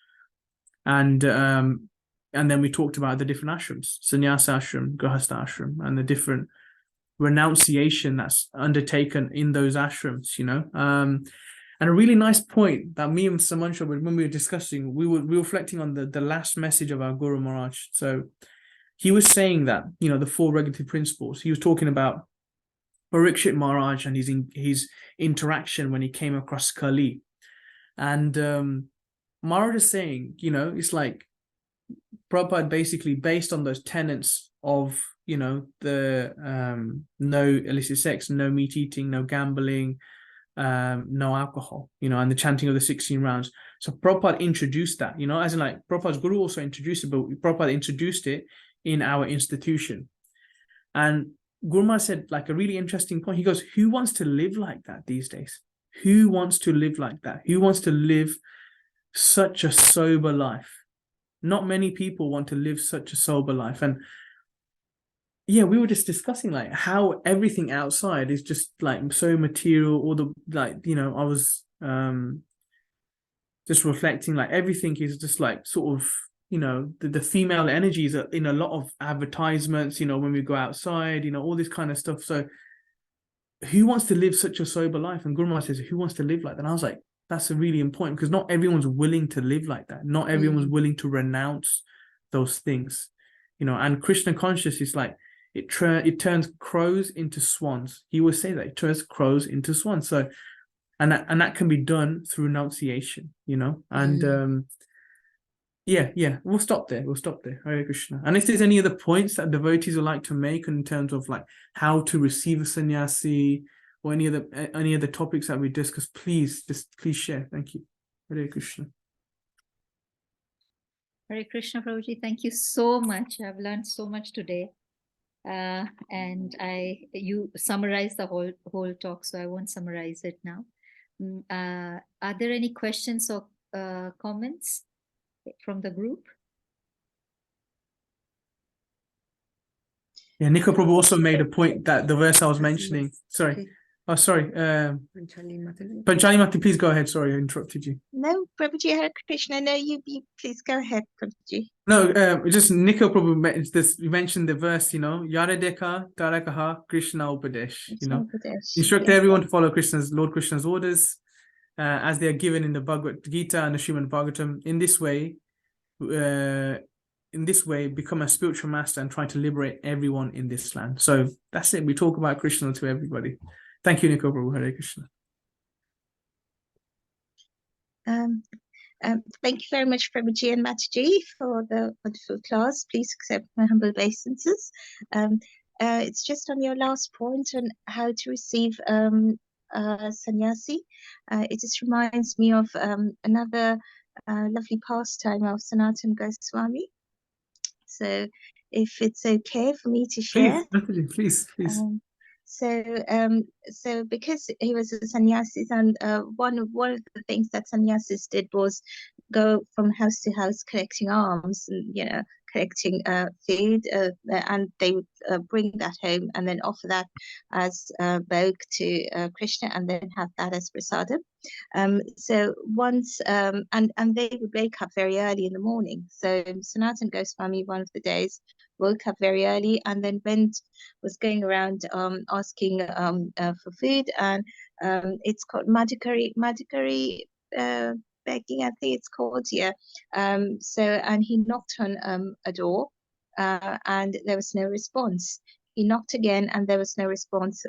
Speaker 2: And then we talked about the different ashrams, sannyasa ashram, grahastha ashram, and the different renunciation that's undertaken in those ashrams, and a really nice point that me and Samantra, when we were discussing, we were reflecting on the last message of our Guru Maharaj. So he was saying that, the four regulative principles. He was talking about Parikshit Maharaj and his interaction when he came across Kali. And Maharaj is saying, it's like Prabhupada basically, based on those tenets of, the no illicit sex, no meat eating, no gambling, no alcohol, and the chanting of the 16 rounds. So Prabhupada introduced that, as in like Prabhupada's Guru also introduced it, but Prabhupada introduced it in our institution. And Guru Maharaj said like a really interesting point. He goes, who wants to live like that these days? Who wants to live like that? Who wants to live such a sober life? Not many people want to live such a sober life. And yeah, we were just discussing like how everything outside is just like so material, or the like, I was just reflecting like everything is just like sort of, the female energies are in a lot of advertisements, when we go outside, all this kind of stuff. So who wants to live such a sober life? And Guru Maharaj says, who wants to live like that? And I was like, that's a really important, because not everyone's willing to live like that. Not everyone's willing to renounce those things, and Krishna conscious is like, it turns crows into swans. He will say that it turns crows into swans. So, and that can be done through renunciation, and we'll stop there. Hare Krishna. And if there's any other points that devotees would like to make in terms of like how to receive a sannyasi, or any other topics that we discuss, please share. Thank you. Hare Krishna.
Speaker 1: Hare Krishna, Prabhuji. Thank you so much. I've learned so much today. And you summarized the whole talk, so I won't summarize it now. Are there any questions or comments from the group?
Speaker 2: Yeah, Nika Prabhu also made a point that the verse I was mentioning. Sorry.
Speaker 3: Okay.
Speaker 2: Oh, sorry. Panchali Mati, please go ahead. Sorry, I interrupted you.
Speaker 4: No, Prabhuji, Hare Krishna. No, you please go ahead, Prabhuji.
Speaker 2: No, just Nika Prabhu mentioned the verse, Yara Deka Tarakaha Krishna Upadesh, instruct everyone to follow Lord Krishna's orders as they are given in the Bhagavad Gita and the Srimad Bhagavatam. In this way, become a spiritual master and try to liberate everyone in this land. So that's it. We talk about Krishna to everybody. Thank you, Nika Prabhu. Hare Krishna.
Speaker 4: Thank you very much, Prabhuji and Mataji, for the wonderful class. Please accept my humble obeisances. it's just on your last point on how to receive sannyasi. It just reminds me of another lovely pastime of Sanatana Goswami. So if it's okay for me to share.
Speaker 2: Please, definitely, please.
Speaker 4: So because he was a sannyasi, and one of the things that sannyasis did was go from house to house collecting alms, and, you know, collecting food, and they would bring that home and then offer that as bhog to Krishna, and then have that as prasadam. So once, and they would wake up very early in the morning. So Sanatana Goswami, one of the days, woke up very early and then was going around asking for food, and it's called madhukari begging, I think it's called, yeah. So, and he knocked on a door, and there was no response. He knocked again, and there was no response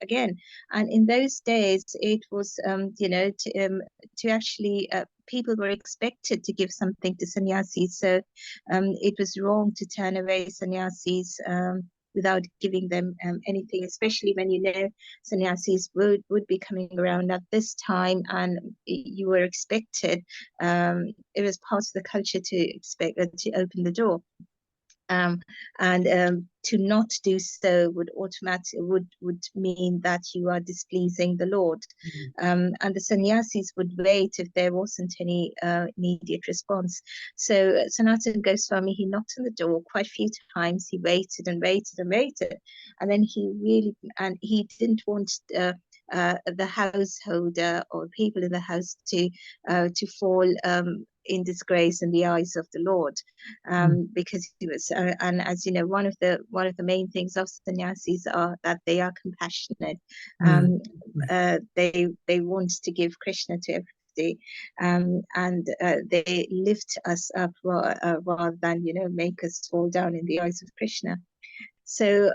Speaker 4: again. And in those days, it was, you know, to actually, people were expected to give something to sannyasis. So it was wrong to turn away sannyasis without giving them anything, especially when you know sannyasis would be coming around at this time, and you were expected. It was part of the culture to expect to open the door. To not do so would mean that you are displeasing the Lord. And the sannyasis would wait if there wasn't any immediate response. So Sanatana Goswami, he knocked on the door quite a few times. He waited and waited and waited, and then he didn't want the householder or people in the house to fall in disgrace in the eyes of the Lord, because he was, and as you know, one of the main things of sannyasis are that they are compassionate. They want to give Krishna to everybody, and they lift us up rather than, you know, make us fall down in the eyes of Krishna. So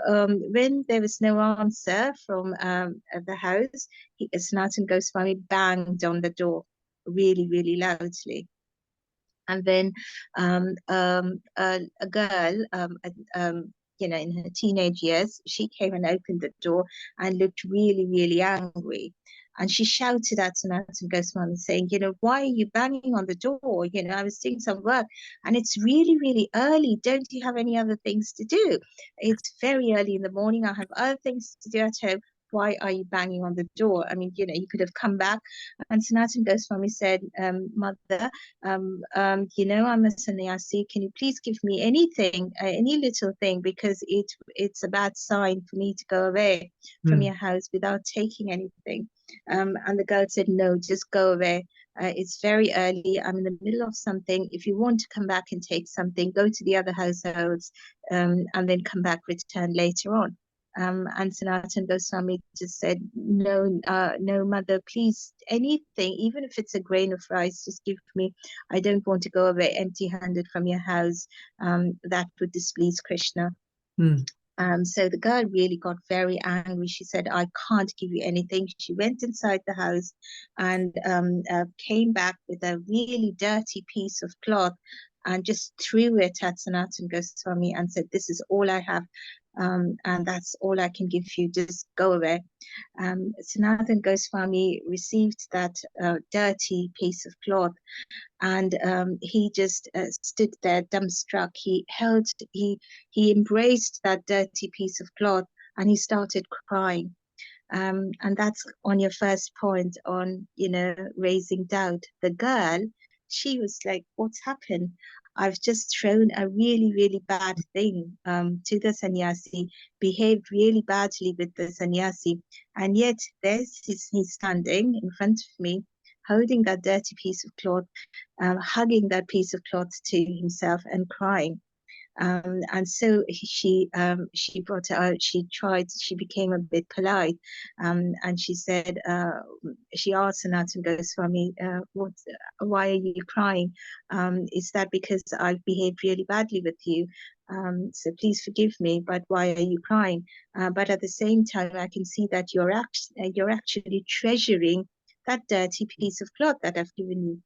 Speaker 4: when there was no answer from the house, Sanatana Goswami banged on the door really, really loudly. And then a girl, you know, in her teenage years, she came and opened the door and looked really, really angry. And she shouted at Sanatana Goswami saying, you know, why are you banging on the door? You know, I was doing some work and it's really, really early. Don't you have any other things to do? It's very early in the morning. I have other things to do at home. Why are you banging on the door? I mean, you know, you could have come back. And Sanatana Goswami said, Mother, you know, I'm a sannyasi. Can you please give me anything, any little thing, because it's a bad sign for me to go away from your house without taking anything. And the girl said, no, just go away. It's very early. I'm in the middle of something. If you want to come back and take something, go to the other households, and then come back, return later on. And Sanatana Goswami just said, no, no, mother, please, anything, even if it's a grain of rice, just give me. I don't want to go away empty-handed from your house. That would displease Krishna. So the girl really got very angry. She said, I can't give you anything. She went inside the house and came back with a really dirty piece of cloth and just threw it at Sanatana Goswami and said, this is all I have. And that's all I can give you. Just go away. Sanatana Goswami received that dirty piece of cloth, and he just stood there dumbstruck. He embraced that dirty piece of cloth and he started crying. And that's on your first point on, you know, raising doubt. The girl, she was like, what's happened? I've just thrown a really, really bad thing to the sannyasi, behaved really badly with the sannyasi, and yet he's standing in front of me, holding that dirty piece of cloth, hugging that piece of cloth to himself and crying. And so she brought it out. She became a bit polite, and she said, she asked Sanatana Goswami, why are you crying? Is that because I've behaved really badly with you? So please forgive me, but why are you crying? But at the same time, I can see that you're actually treasuring that dirty piece of cloth that I've given you.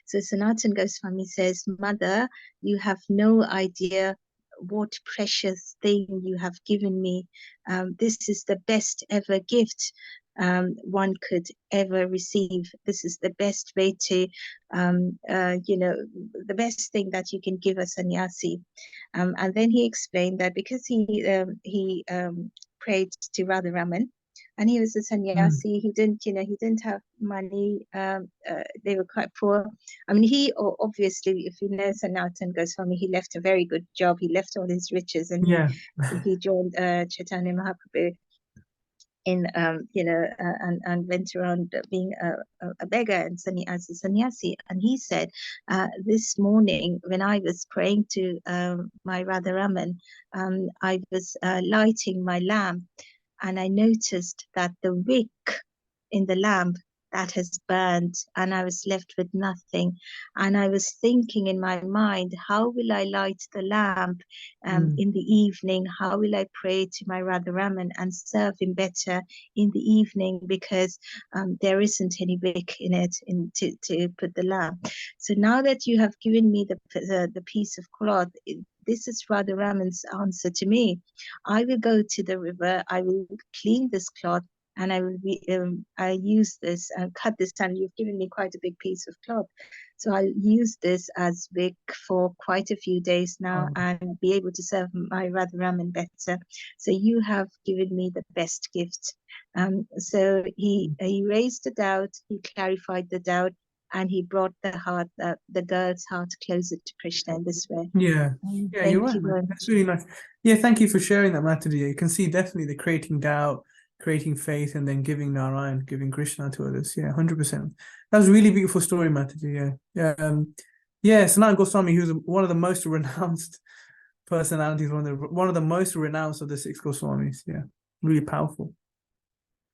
Speaker 4: So Sanatana Goswami says, Mother, you have no idea what precious thing you have given me. This is the best ever gift one could ever receive. This is the best way to, the best thing that you can give a sannyasi. And then he explained that because he prayed to Radharaman, and he was a sannyasi. He didn't have money. They were quite poor. I mean, he obviously, if you know Sanatan Goswami, he left a very good job. He left all his riches, and he joined Chaitanya Mahaprabhu in and went around being a beggar and as a sannyasi. And he said, this morning when I was praying to my Radharaman, I was lighting my lamp, and I noticed that the wick in the lamp that has burned, and I was left with nothing. And I was thinking in my mind, how will I light the lamp in the evening? How will I pray to my Radharaman and serve him better in the evening? Because there isn't any wick in it to put the lamp. So now that you have given me the piece of cloth, this is Radharaman's answer to me. I will go to the river, I will clean this cloth, and I will I use this and cut this down. You've given me quite a big piece of cloth, so I'll use this as wick for quite a few days now and be able to serve my Radharaman better. So you have given me the best gift. So he raised the doubt, he clarified the doubt, and he brought the girl's heart closer to Krishna in this way.
Speaker 2: Yeah,
Speaker 4: Thank
Speaker 2: you're right,
Speaker 4: you very
Speaker 2: man.
Speaker 4: much.
Speaker 2: That's really nice. Yeah, thank you for sharing that, Mataji. You can see definitely the creating doubt, creating faith, and then giving Narayan, giving Krishna to others. Yeah, 100%. That was a really beautiful story, Mataji. Yeah. Sanatana Goswami, he was one of the most renounced personalities, one of the most renounced of the 6 Goswamis. Yeah, really powerful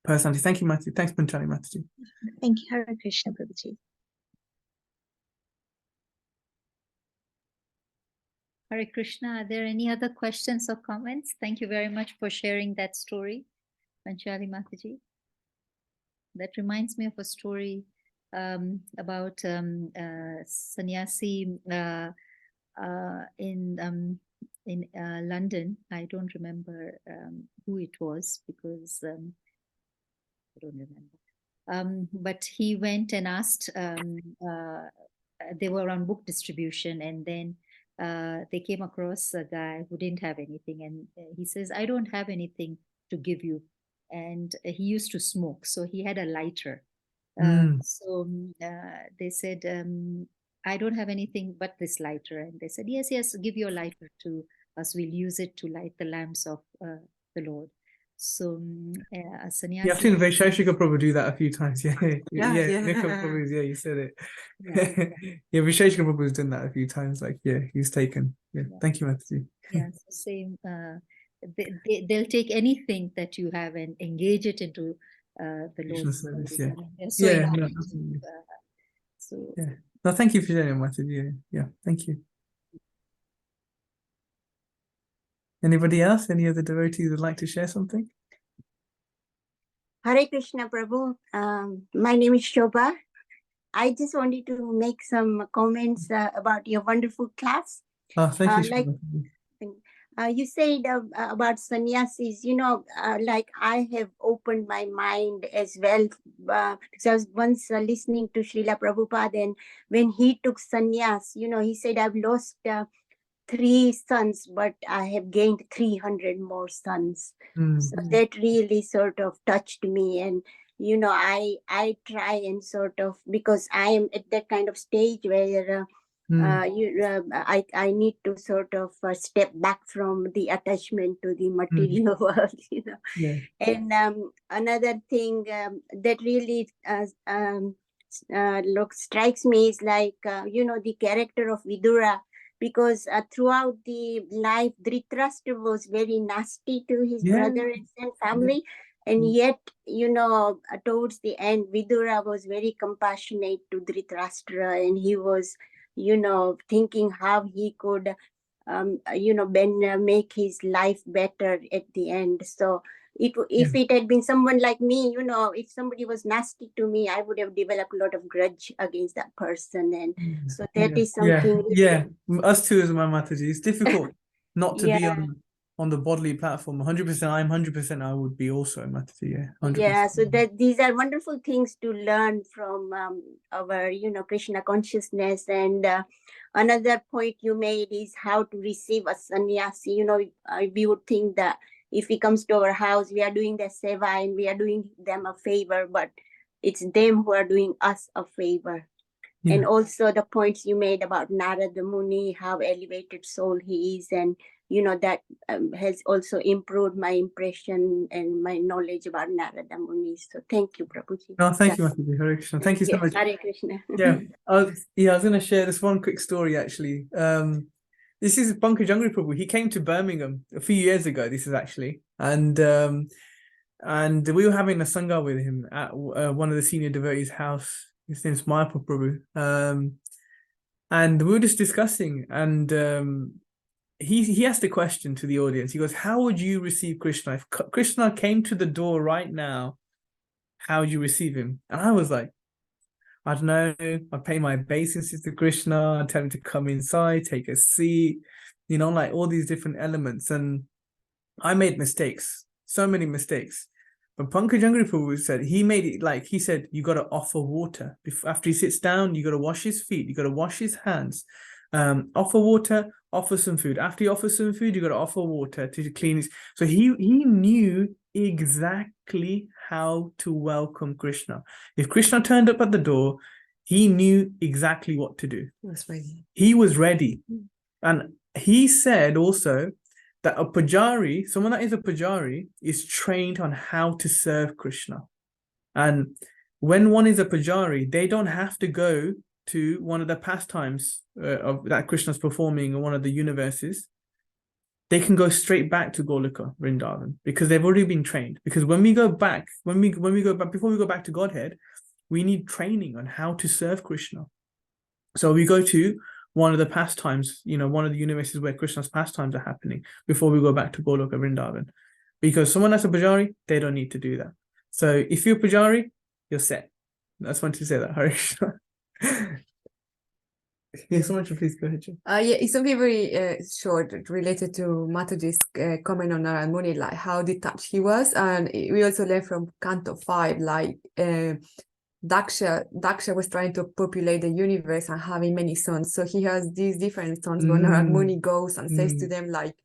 Speaker 2: personality. Thank you, Mataji. Thanks, Panchali Mataji.
Speaker 4: Thank you, Hare Krishna, Prabhuji.
Speaker 1: Hare Krishna. Are there any other questions or comments? Thank you very much for sharing that story, Panchali Mataji. That reminds me of a story about sannyasi in London. I don't remember who it was because I don't remember. But he went and asked. They were on book distribution, and then they came across a guy who didn't have anything, and he says, "I don't have anything to give you." And he used to smoke, so he had a lighter. So they said, "I don't have anything but this lighter." And they said, yes, give your lighter to us. We'll use it to light the lamps of the Lord. So a sannyasi.
Speaker 2: Yeah, I've seen Vaisheshika Prabhu do that a few times. Yeah.
Speaker 3: Yeah.
Speaker 2: Prabhu, yeah, you said it.
Speaker 1: Yeah.
Speaker 2: Yeah, Vaisheshika Prabhu has done that a few times. Like, yeah, he's taken. Yeah, thank you, Mataji.
Speaker 1: Yeah, so same. They'll take anything that you have and engage it into the
Speaker 2: Krishna
Speaker 1: Lord's
Speaker 2: service,
Speaker 1: service.
Speaker 2: yeah.
Speaker 1: I mean, they're so
Speaker 2: Yeah, no,
Speaker 1: intuitive.
Speaker 2: absolutely.
Speaker 1: So
Speaker 2: Yeah. No, thank you for sharing, Mataji. Yeah, thank you. Anybody else? Any other devotees would like to share something?
Speaker 5: Hare Krishna Prabhu. My name is Shobha. I just wanted to make some comments about your wonderful class.
Speaker 2: Oh, thank you.
Speaker 5: Like you said about sannyasis, like I have opened my mind as well. Because I was once listening to Srila Prabhupada, and when he took sannyas, he said, I've lost 3 sons, but I have gained 300 more sons. So that really sort of touched me. And, I try and sort of, because I am at that kind of stage where I need to sort of step back from the attachment to the material world,
Speaker 2: Yeah.
Speaker 5: And another thing that really strikes me is like, the character of Vidura, because throughout the life, Dhritarashtra was very nasty to his brothers and family. And yet, towards the end, Vidura was very compassionate to Dhritarashtra, and he was, thinking how he could, make his life better at the end. So if it had been someone like me, if somebody was nasty to me, I would have developed a lot of grudge against that person. And so that is something.
Speaker 2: Yeah, us too as my Mataji. It's difficult. not to be
Speaker 5: Yeah.
Speaker 2: on the bodily platform. 100%, I'm 100%, I would be also, Mataji, yeah, 100%.
Speaker 5: Yeah, so that these are wonderful things to learn from our, Krishna consciousness. And another point you made is how to receive a sannyasi. We would think that if he comes to our house, we are doing the seva and we are doing them a favor, but it's them who are doing us a favor.
Speaker 2: Yeah.
Speaker 5: And also the points you made about Narada Muni, how elevated soul he is, and that has also improved my impression and my knowledge about Narada Muni. So thank you, Prabhuji.
Speaker 2: No, thank you, Mataji. Hare Krishna. Thank you so
Speaker 5: Yes,
Speaker 2: much.
Speaker 5: Hare Krishna.
Speaker 2: Yeah, I was going to share this one quick story actually. This is Birchandra Prabhu. He came to Birmingham a few years ago. This is actually, and we were having a sangha with him at one of the senior devotees' house. His name's Mayapur Prabhu. And we were just discussing, and he asked a question to the audience. He goes, "How would you receive Krishna if Krishna came to the door right now? How would you receive him?" And I was like, I don't know, I pay my obeisances to Krishna, I tell him to come inside, take a seat, like all these different elements. And I made mistakes, so many mistakes. But Pankaj Prabhu said, he said, you got to offer water. After he sits down, you got to wash his feet, you got to wash his hands, offer water, offer some food. After you offer some food, you got to offer water to clean his. So he knew exactly how to welcome Krishna. If Krishna turned up at the door, he knew exactly what to do. He was ready. And he said also that a pujari, someone that is a pujari, is trained on how to serve Krishna. And when one is a pujari, they don't have to go to one of the pastimes that Krishna's performing in one of the universes. They can go straight back to Goloka, Vrindavan, because they've already been trained. Because when we go back, before we go back to Godhead, we need training on how to serve Krishna. So we go to one of the pastimes, one of the universes where Krishna's pastimes are happening before we go back to Goloka, Vrindavan. Because someone that's a pujari, they don't need to do that. So if you're a pujari, you're set. I just wanted to say that, Hare Krishna. Yes, so much, please go ahead, Jim.
Speaker 3: It's something very short related to Mataji's comment on Narada Muni, like how detached he was. And we also learned from Canto 5, like Daksha was trying to populate the universe and having many sons. So he has these different sons. When Narada Muni goes and says to them, like,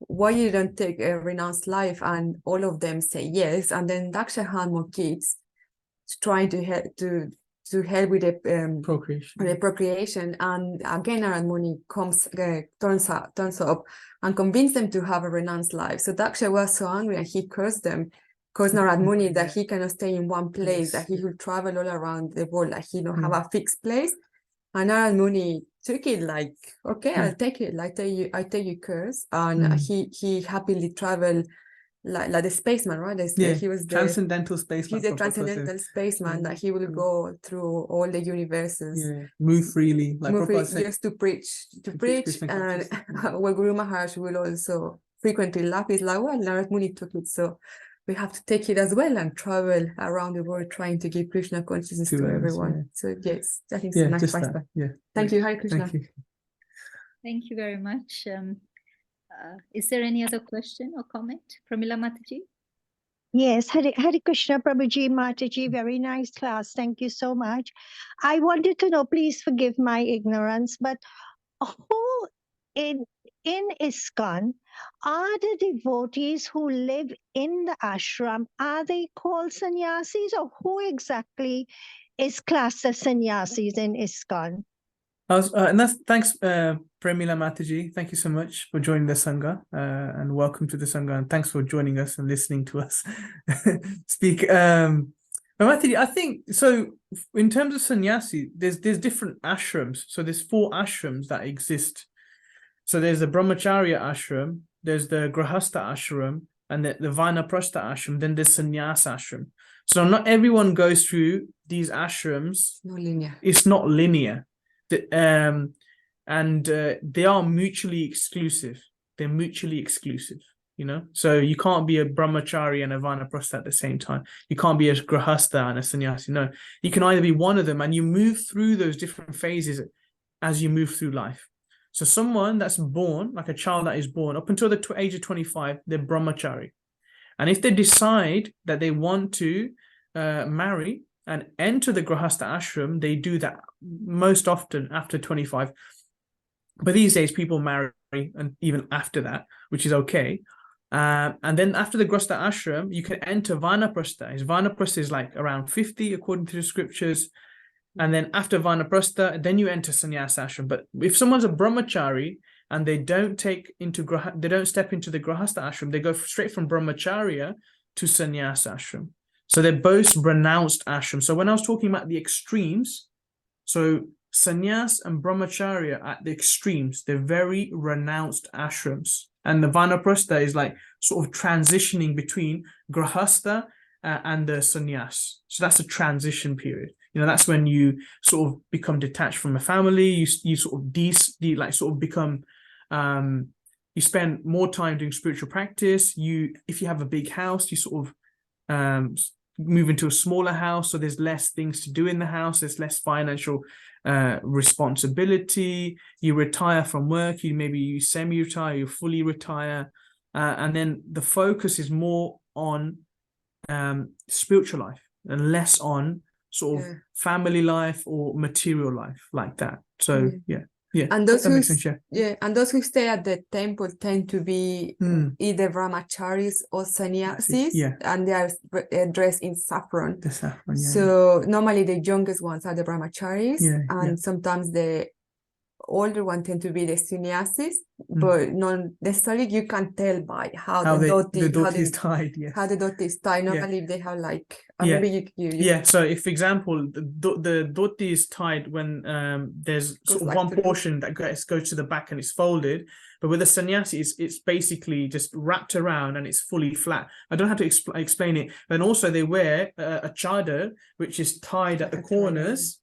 Speaker 3: why you don't take a renounced life? And all of them say yes. And then Daksha had more kids trying to help with the procreation. And again, Narada Muni turns up and convinces them to have a renounced life. So Daksha was so angry and he cursed Narada Muni that he cannot stay in one place, that he will travel all around the world, like he don't have a fixed place. And Narada Muni took it like, okay, I'll take it. Like I tell you curse. And he happily traveled like the spaceman, right?
Speaker 2: He was the transcendental spaceman.
Speaker 3: He's a transcendental spaceman that he will go through all the universes.
Speaker 2: Move freely,
Speaker 3: just to preach. And well, Guru Maharaj will also frequently laugh. He's like, well, Narada Muni took it, so we have to take it as well and travel around the world trying to give Krishna consciousness to everyone. So yes, I think it's a nice pastor. Thank you, Hare Krishna.
Speaker 1: Thank you very much. Is there any other question or comment? Pramila Mataji?
Speaker 6: Yes, Hare Krishna, Prabhuji, Mataji, very nice class. Thank you so much. I wanted to know, please forgive my ignorance, but who in ISKCON are the devotees who live in the ashram? Are they called sannyasis, or who exactly is classed as sannyasis in ISKCON?
Speaker 2: And that's thanks, Pramila Mataji. Thank you so much for joining the Sangha, and welcome to the Sangha, and thanks for joining us and listening to us speak. Mataji, I think so. In terms of sannyasi, there's different ashrams. So there's 4 ashrams that exist. So there's the Brahmacharya ashram, there's the Grahastha ashram, and the Vanaprastha ashram. Then there's sannyas ashram. So not everyone goes through these ashrams. It's not linear. And they are mutually exclusive. They're mutually exclusive, So you can't be a brahmachari and a vanaprastha at the same time. You can't be a grahastha and a sannyasi. No, you can either be one of them, and you move through those different phases as you move through life. So someone that's born, like a child that is born, up until the age of 25, they're brahmachari. And if they decide that they want to marry and enter the grahastha ashram, they do that most often after 25. But these days, people marry and even after that, which is okay. And then after the grahastha ashram, you can enter vanaprastha. Vanaprastha is like around 50 according to the scriptures. And then after vanaprastha, then you enter sannyas ashram. But if someone's a brahmachari and they don't step into the grahastha ashram, they go straight from brahmacharya to sannyas ashram. So they're both renounced ashrams. So when I was talking about the extremes, so sannyas and brahmacharya at the extremes, they're very renounced ashrams. And the vanaprastha is like sort of transitioning between grahastha and the sannyas. So that's a transition period. That's when you sort of become detached from a family. You sort of become, you spend more time doing spiritual practice. If you have a big house, you sort of move into a smaller house. So there's less things to do in the house. There's less financial responsibility. You retire from work. You semi-retire. You fully retire, and then the focus is more on spiritual life and less on sort of family life or material life like that. So
Speaker 3: and those and those who stay at the temple tend to be either brahmacharis or sannyasis, and they are dressed in saffron.
Speaker 2: The saffron,
Speaker 3: so normally the youngest ones are the brahmacharis, and sometimes the older one tend to be the sannyasis, but not necessarily. You can tell by how the dhoti
Speaker 2: is tied.
Speaker 3: How the dhoti is tied. Normally they have like
Speaker 2: maybe you So if, for example, the dhoti is tied when there's sort of one portion that goes to the back and it's folded, but with the sannyasi it's basically just wrapped around and it's fully flat. I don't have to explain it. And also they wear a chadar which is tied at the corners.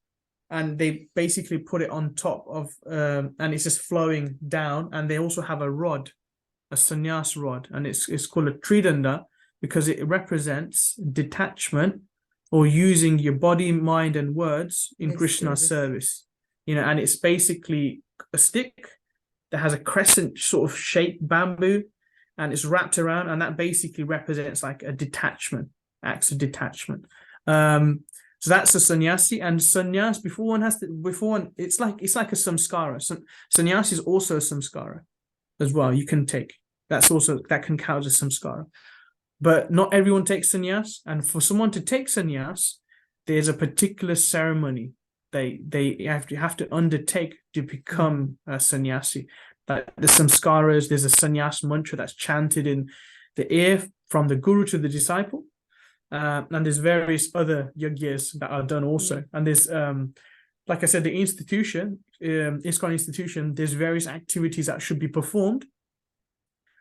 Speaker 2: And they basically put it on top of, and it's just flowing down. And they also have a rod, a sannyas rod, and it's called a tridanda because it represents detachment or using your body, mind, and words in Krishna's service. And it's basically a stick that has a crescent sort of shaped bamboo, and it's wrapped around, and that basically represents like a detachment, acts of detachment. So that's a sannyasi, and sannyas it's like a samskara. Sannyasi is also a samskara as well. You can take that can count as samskara, but not everyone takes sannyas. And for someone to take sannyas, there's a particular ceremony they have to undertake to become a sannyasi. That the samskaras, there's a sannyas mantra that's chanted in the ear from the guru to the disciple. And there's various other yagyas that are done also. And there's, like I said, the institution, ISKCON institution, there's various activities that should be performed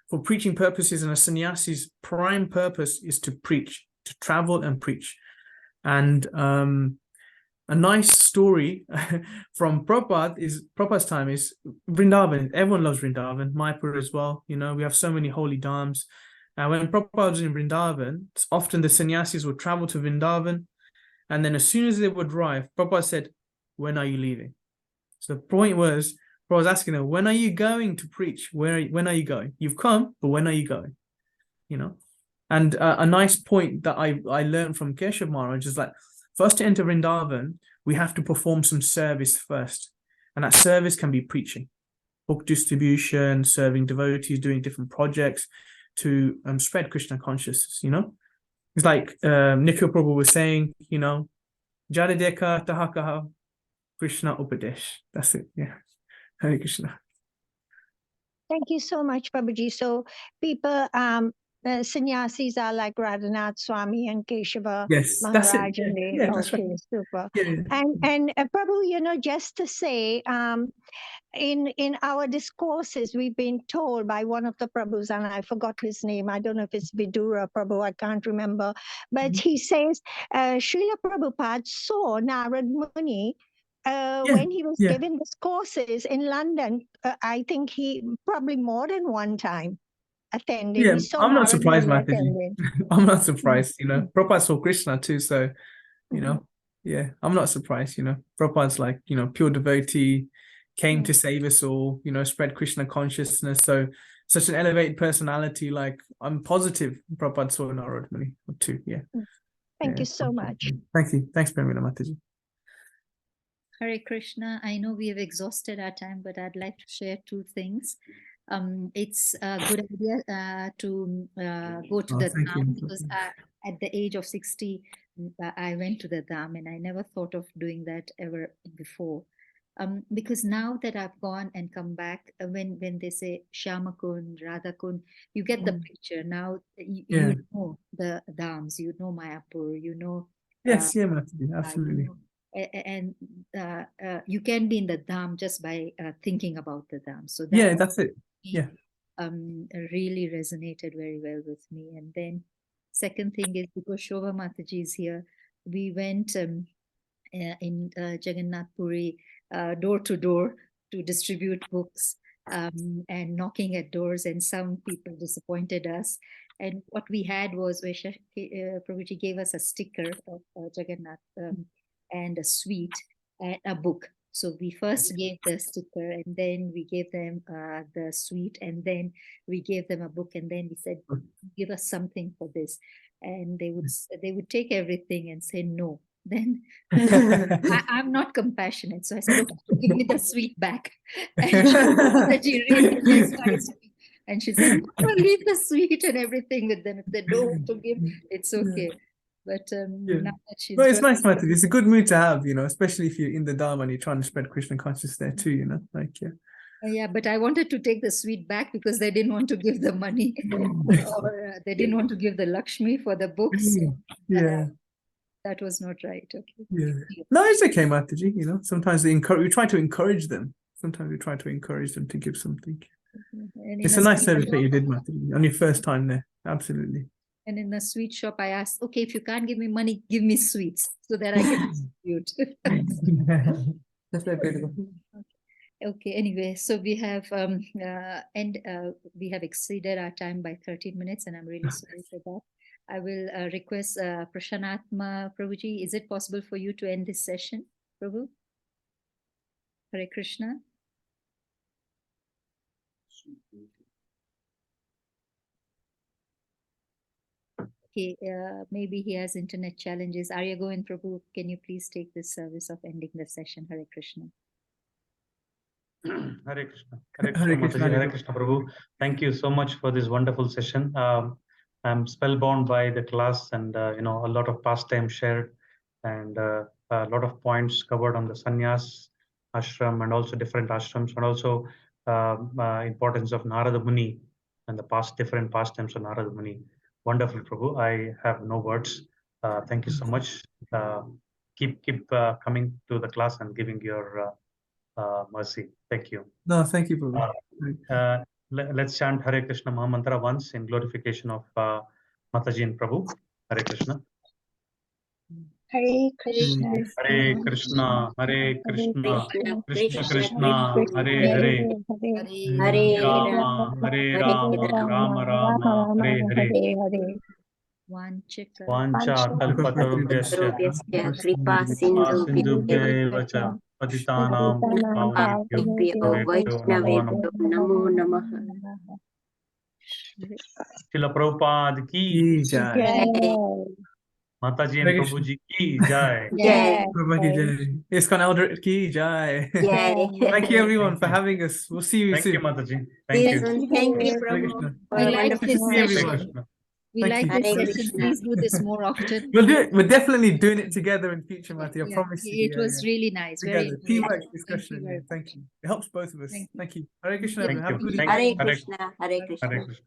Speaker 2: for preaching purposes. And a sannyasi's prime purpose is to preach, to travel and preach. And a nice story from Prabhupada's time is Vrindavan. Everyone loves Vrindavan, Mayapur as well. We have so many holy dhams. When Prabhupada was in Vrindavan, often the sannyasis would travel to Vrindavan, and then as soon as they would arrive, Prabhupada said, "When are you leaving?" So the point was, Prabhupada was asking them, "When are you going to preach? When are you going? You've come, but when are you going?" And a nice point that I learned from Keshav Maharaj is like, for us to enter Vrindavan, we have to perform some service first, and that service can be preaching, book distribution, serving devotees, doing different projects to spread Krishna consciousness. It's like Nikhil Prabhu was saying, Jara Deka Tahakaha Krishna Upadesh. That's it. Hare Krishna.
Speaker 6: Thank you so much, Prabhuji. So people, sannyasis are like Radhanath Swami and Keshava Maharaj.
Speaker 2: That's right.
Speaker 6: Super. And Prabhu, just to say, in our discourses, we've been told by one of the Prabhus, and I forgot his name. I don't know if it's Vidura Prabhu, I can't remember. But he says, Srila Prabhupada saw Narad Muni when he was giving discourses in London. I think he probably more than one time attended.
Speaker 2: Yeah, I'm not surprised, Mataji. I'm not surprised, Prabhupada saw Krishna too, so, I'm not surprised, Prabhupada's like, pure devotee. came to save us all, you know, spread Krishna consciousness. So such an elevated personality, like I'm positive Prabhupada saw in Narodmani too. Yeah.
Speaker 6: Thank you so much.
Speaker 2: Thank you. Thanks, Premila Mataji.
Speaker 1: Hare Krishna. I know we have exhausted our time, but I'd like to share two things. It's a good idea to go to the
Speaker 2: Thank you.
Speaker 1: Dham, because at the age of 60, I went to the Dham, and I never thought of doing that ever before. Because now that I've gone and come back, when they say Shyama Kund, Radha Kund, you get the picture. Now you know the Dhams, you know Mayapur, you know.
Speaker 2: Yes, yeah, Mataji, absolutely.
Speaker 1: And you can be in the Dham just by thinking about the Dham. So
Speaker 2: Yeah, that's it. Yeah.
Speaker 1: Really resonated very well with me. And then second thing is, because Shobha Mataji is here, we went in Jagannath Puri door to door to distribute books and knocking at doors, and some people disappointed us. And what we had was Prabhuji gave us a sticker of Jagannath and a sweet and a book. So we first gave the sticker, and then we gave them the sweet, and then we gave them a book, and then we said, give us something for this. And they would take everything and say no. Then I'm not compassionate, so I said, okay, give me the sweet back. And she really nice. And she said, no, leave the sweet and everything with them. If they don't want to give, it's okay. But now that she's
Speaker 2: well, it's nice, Mataji. It's a good mood to have, you know, especially if you're in the Dharma and you're trying to spread Krishna consciousness there too, you know, like, yeah.
Speaker 1: Yeah, but I wanted to take the sweet back because they didn't want to give the money or they didn't want to give the Lakshmi for the books.
Speaker 2: Yeah.
Speaker 1: That was not right. Okay.
Speaker 2: Yeah. No, it's okay, Mataji. You know, sometimes we try to encourage them. Sometimes we try to encourage them to give something.
Speaker 1: And
Speaker 2: it's a nice service that you did, Mataji, on your first time there. Absolutely.
Speaker 1: And in the sweet shop, I asked, okay, if you can't give me money, give me sweets so that I can distribute.
Speaker 2: That's very beautiful.
Speaker 1: Okay, anyway, so we have we have exceeded our time by 13 minutes, and I'm really sorry for that. I will request Prashanatma Prabhuji, is it possible for you to end this session, Prabhu? Hare Krishna. Okay, maybe he has internet challenges. Arya Govind Prabhu, can you please take this service of ending the session? Hare Krishna.
Speaker 7: Hare Krishna. Hare Krishna, Mataji. Hare Krishna, Prabhu. Thank you so much for this wonderful session. I'm spellbound by the class, and you know, a lot of pastime shared, and a lot of points covered on the sannyas ashram and also different ashrams, and also importance of Narada Muni and the different pastimes of Narada Muni. Wonderful, Prabhu. I have no words. Thank you so much. Keep coming to the class and giving your mercy. Thank you.
Speaker 2: No, thank you, Prabhu.
Speaker 7: Let's chant Hare Krishna Mahamantra once in glorification of Mataji and Prabhu. Hare Krishna.
Speaker 6: Hare Krishna.
Speaker 7: Hare Krishna. Hare Krishna. Krishna Krishna. Hare Hare.
Speaker 5: Hare
Speaker 7: Rama. Hare Rama. Rama Rama. Hare Hare. Vancha kalpatarubhyasya
Speaker 5: Kripa
Speaker 7: sindhubhyeva cha patitanam pavanebhyo Vaishnavebhyo namo namaha. Srila Prabhupada ki
Speaker 2: Jai.
Speaker 7: Mataji and Prabhuji ki jai.
Speaker 5: Jai.
Speaker 2: Prabhupada ki jai. ISKCON Elder ki jai. Thank you, everyone, for having us. We'll see you soon.
Speaker 7: Thank you, Mataji. Thank you.
Speaker 5: Thank you, Prabhu.
Speaker 1: We like this session.
Speaker 7: Krishna.
Speaker 1: We
Speaker 2: Thank
Speaker 1: like
Speaker 2: you.
Speaker 1: this session. Please do this more often.
Speaker 2: We'll do it. We're definitely doing it together in future, Mataji. I promise you.
Speaker 1: It was really nice. Very
Speaker 2: Together. Teamwork discussion.
Speaker 1: very
Speaker 2: Thank you. It helps both of us.
Speaker 1: Thank you.
Speaker 2: Thank you. Hare Krishna.
Speaker 7: Thank
Speaker 2: Have a
Speaker 7: you.
Speaker 2: good
Speaker 7: Thank
Speaker 2: evening.
Speaker 7: you.
Speaker 5: Hare Krishna. Hare Krishna.
Speaker 7: Hare Krishna.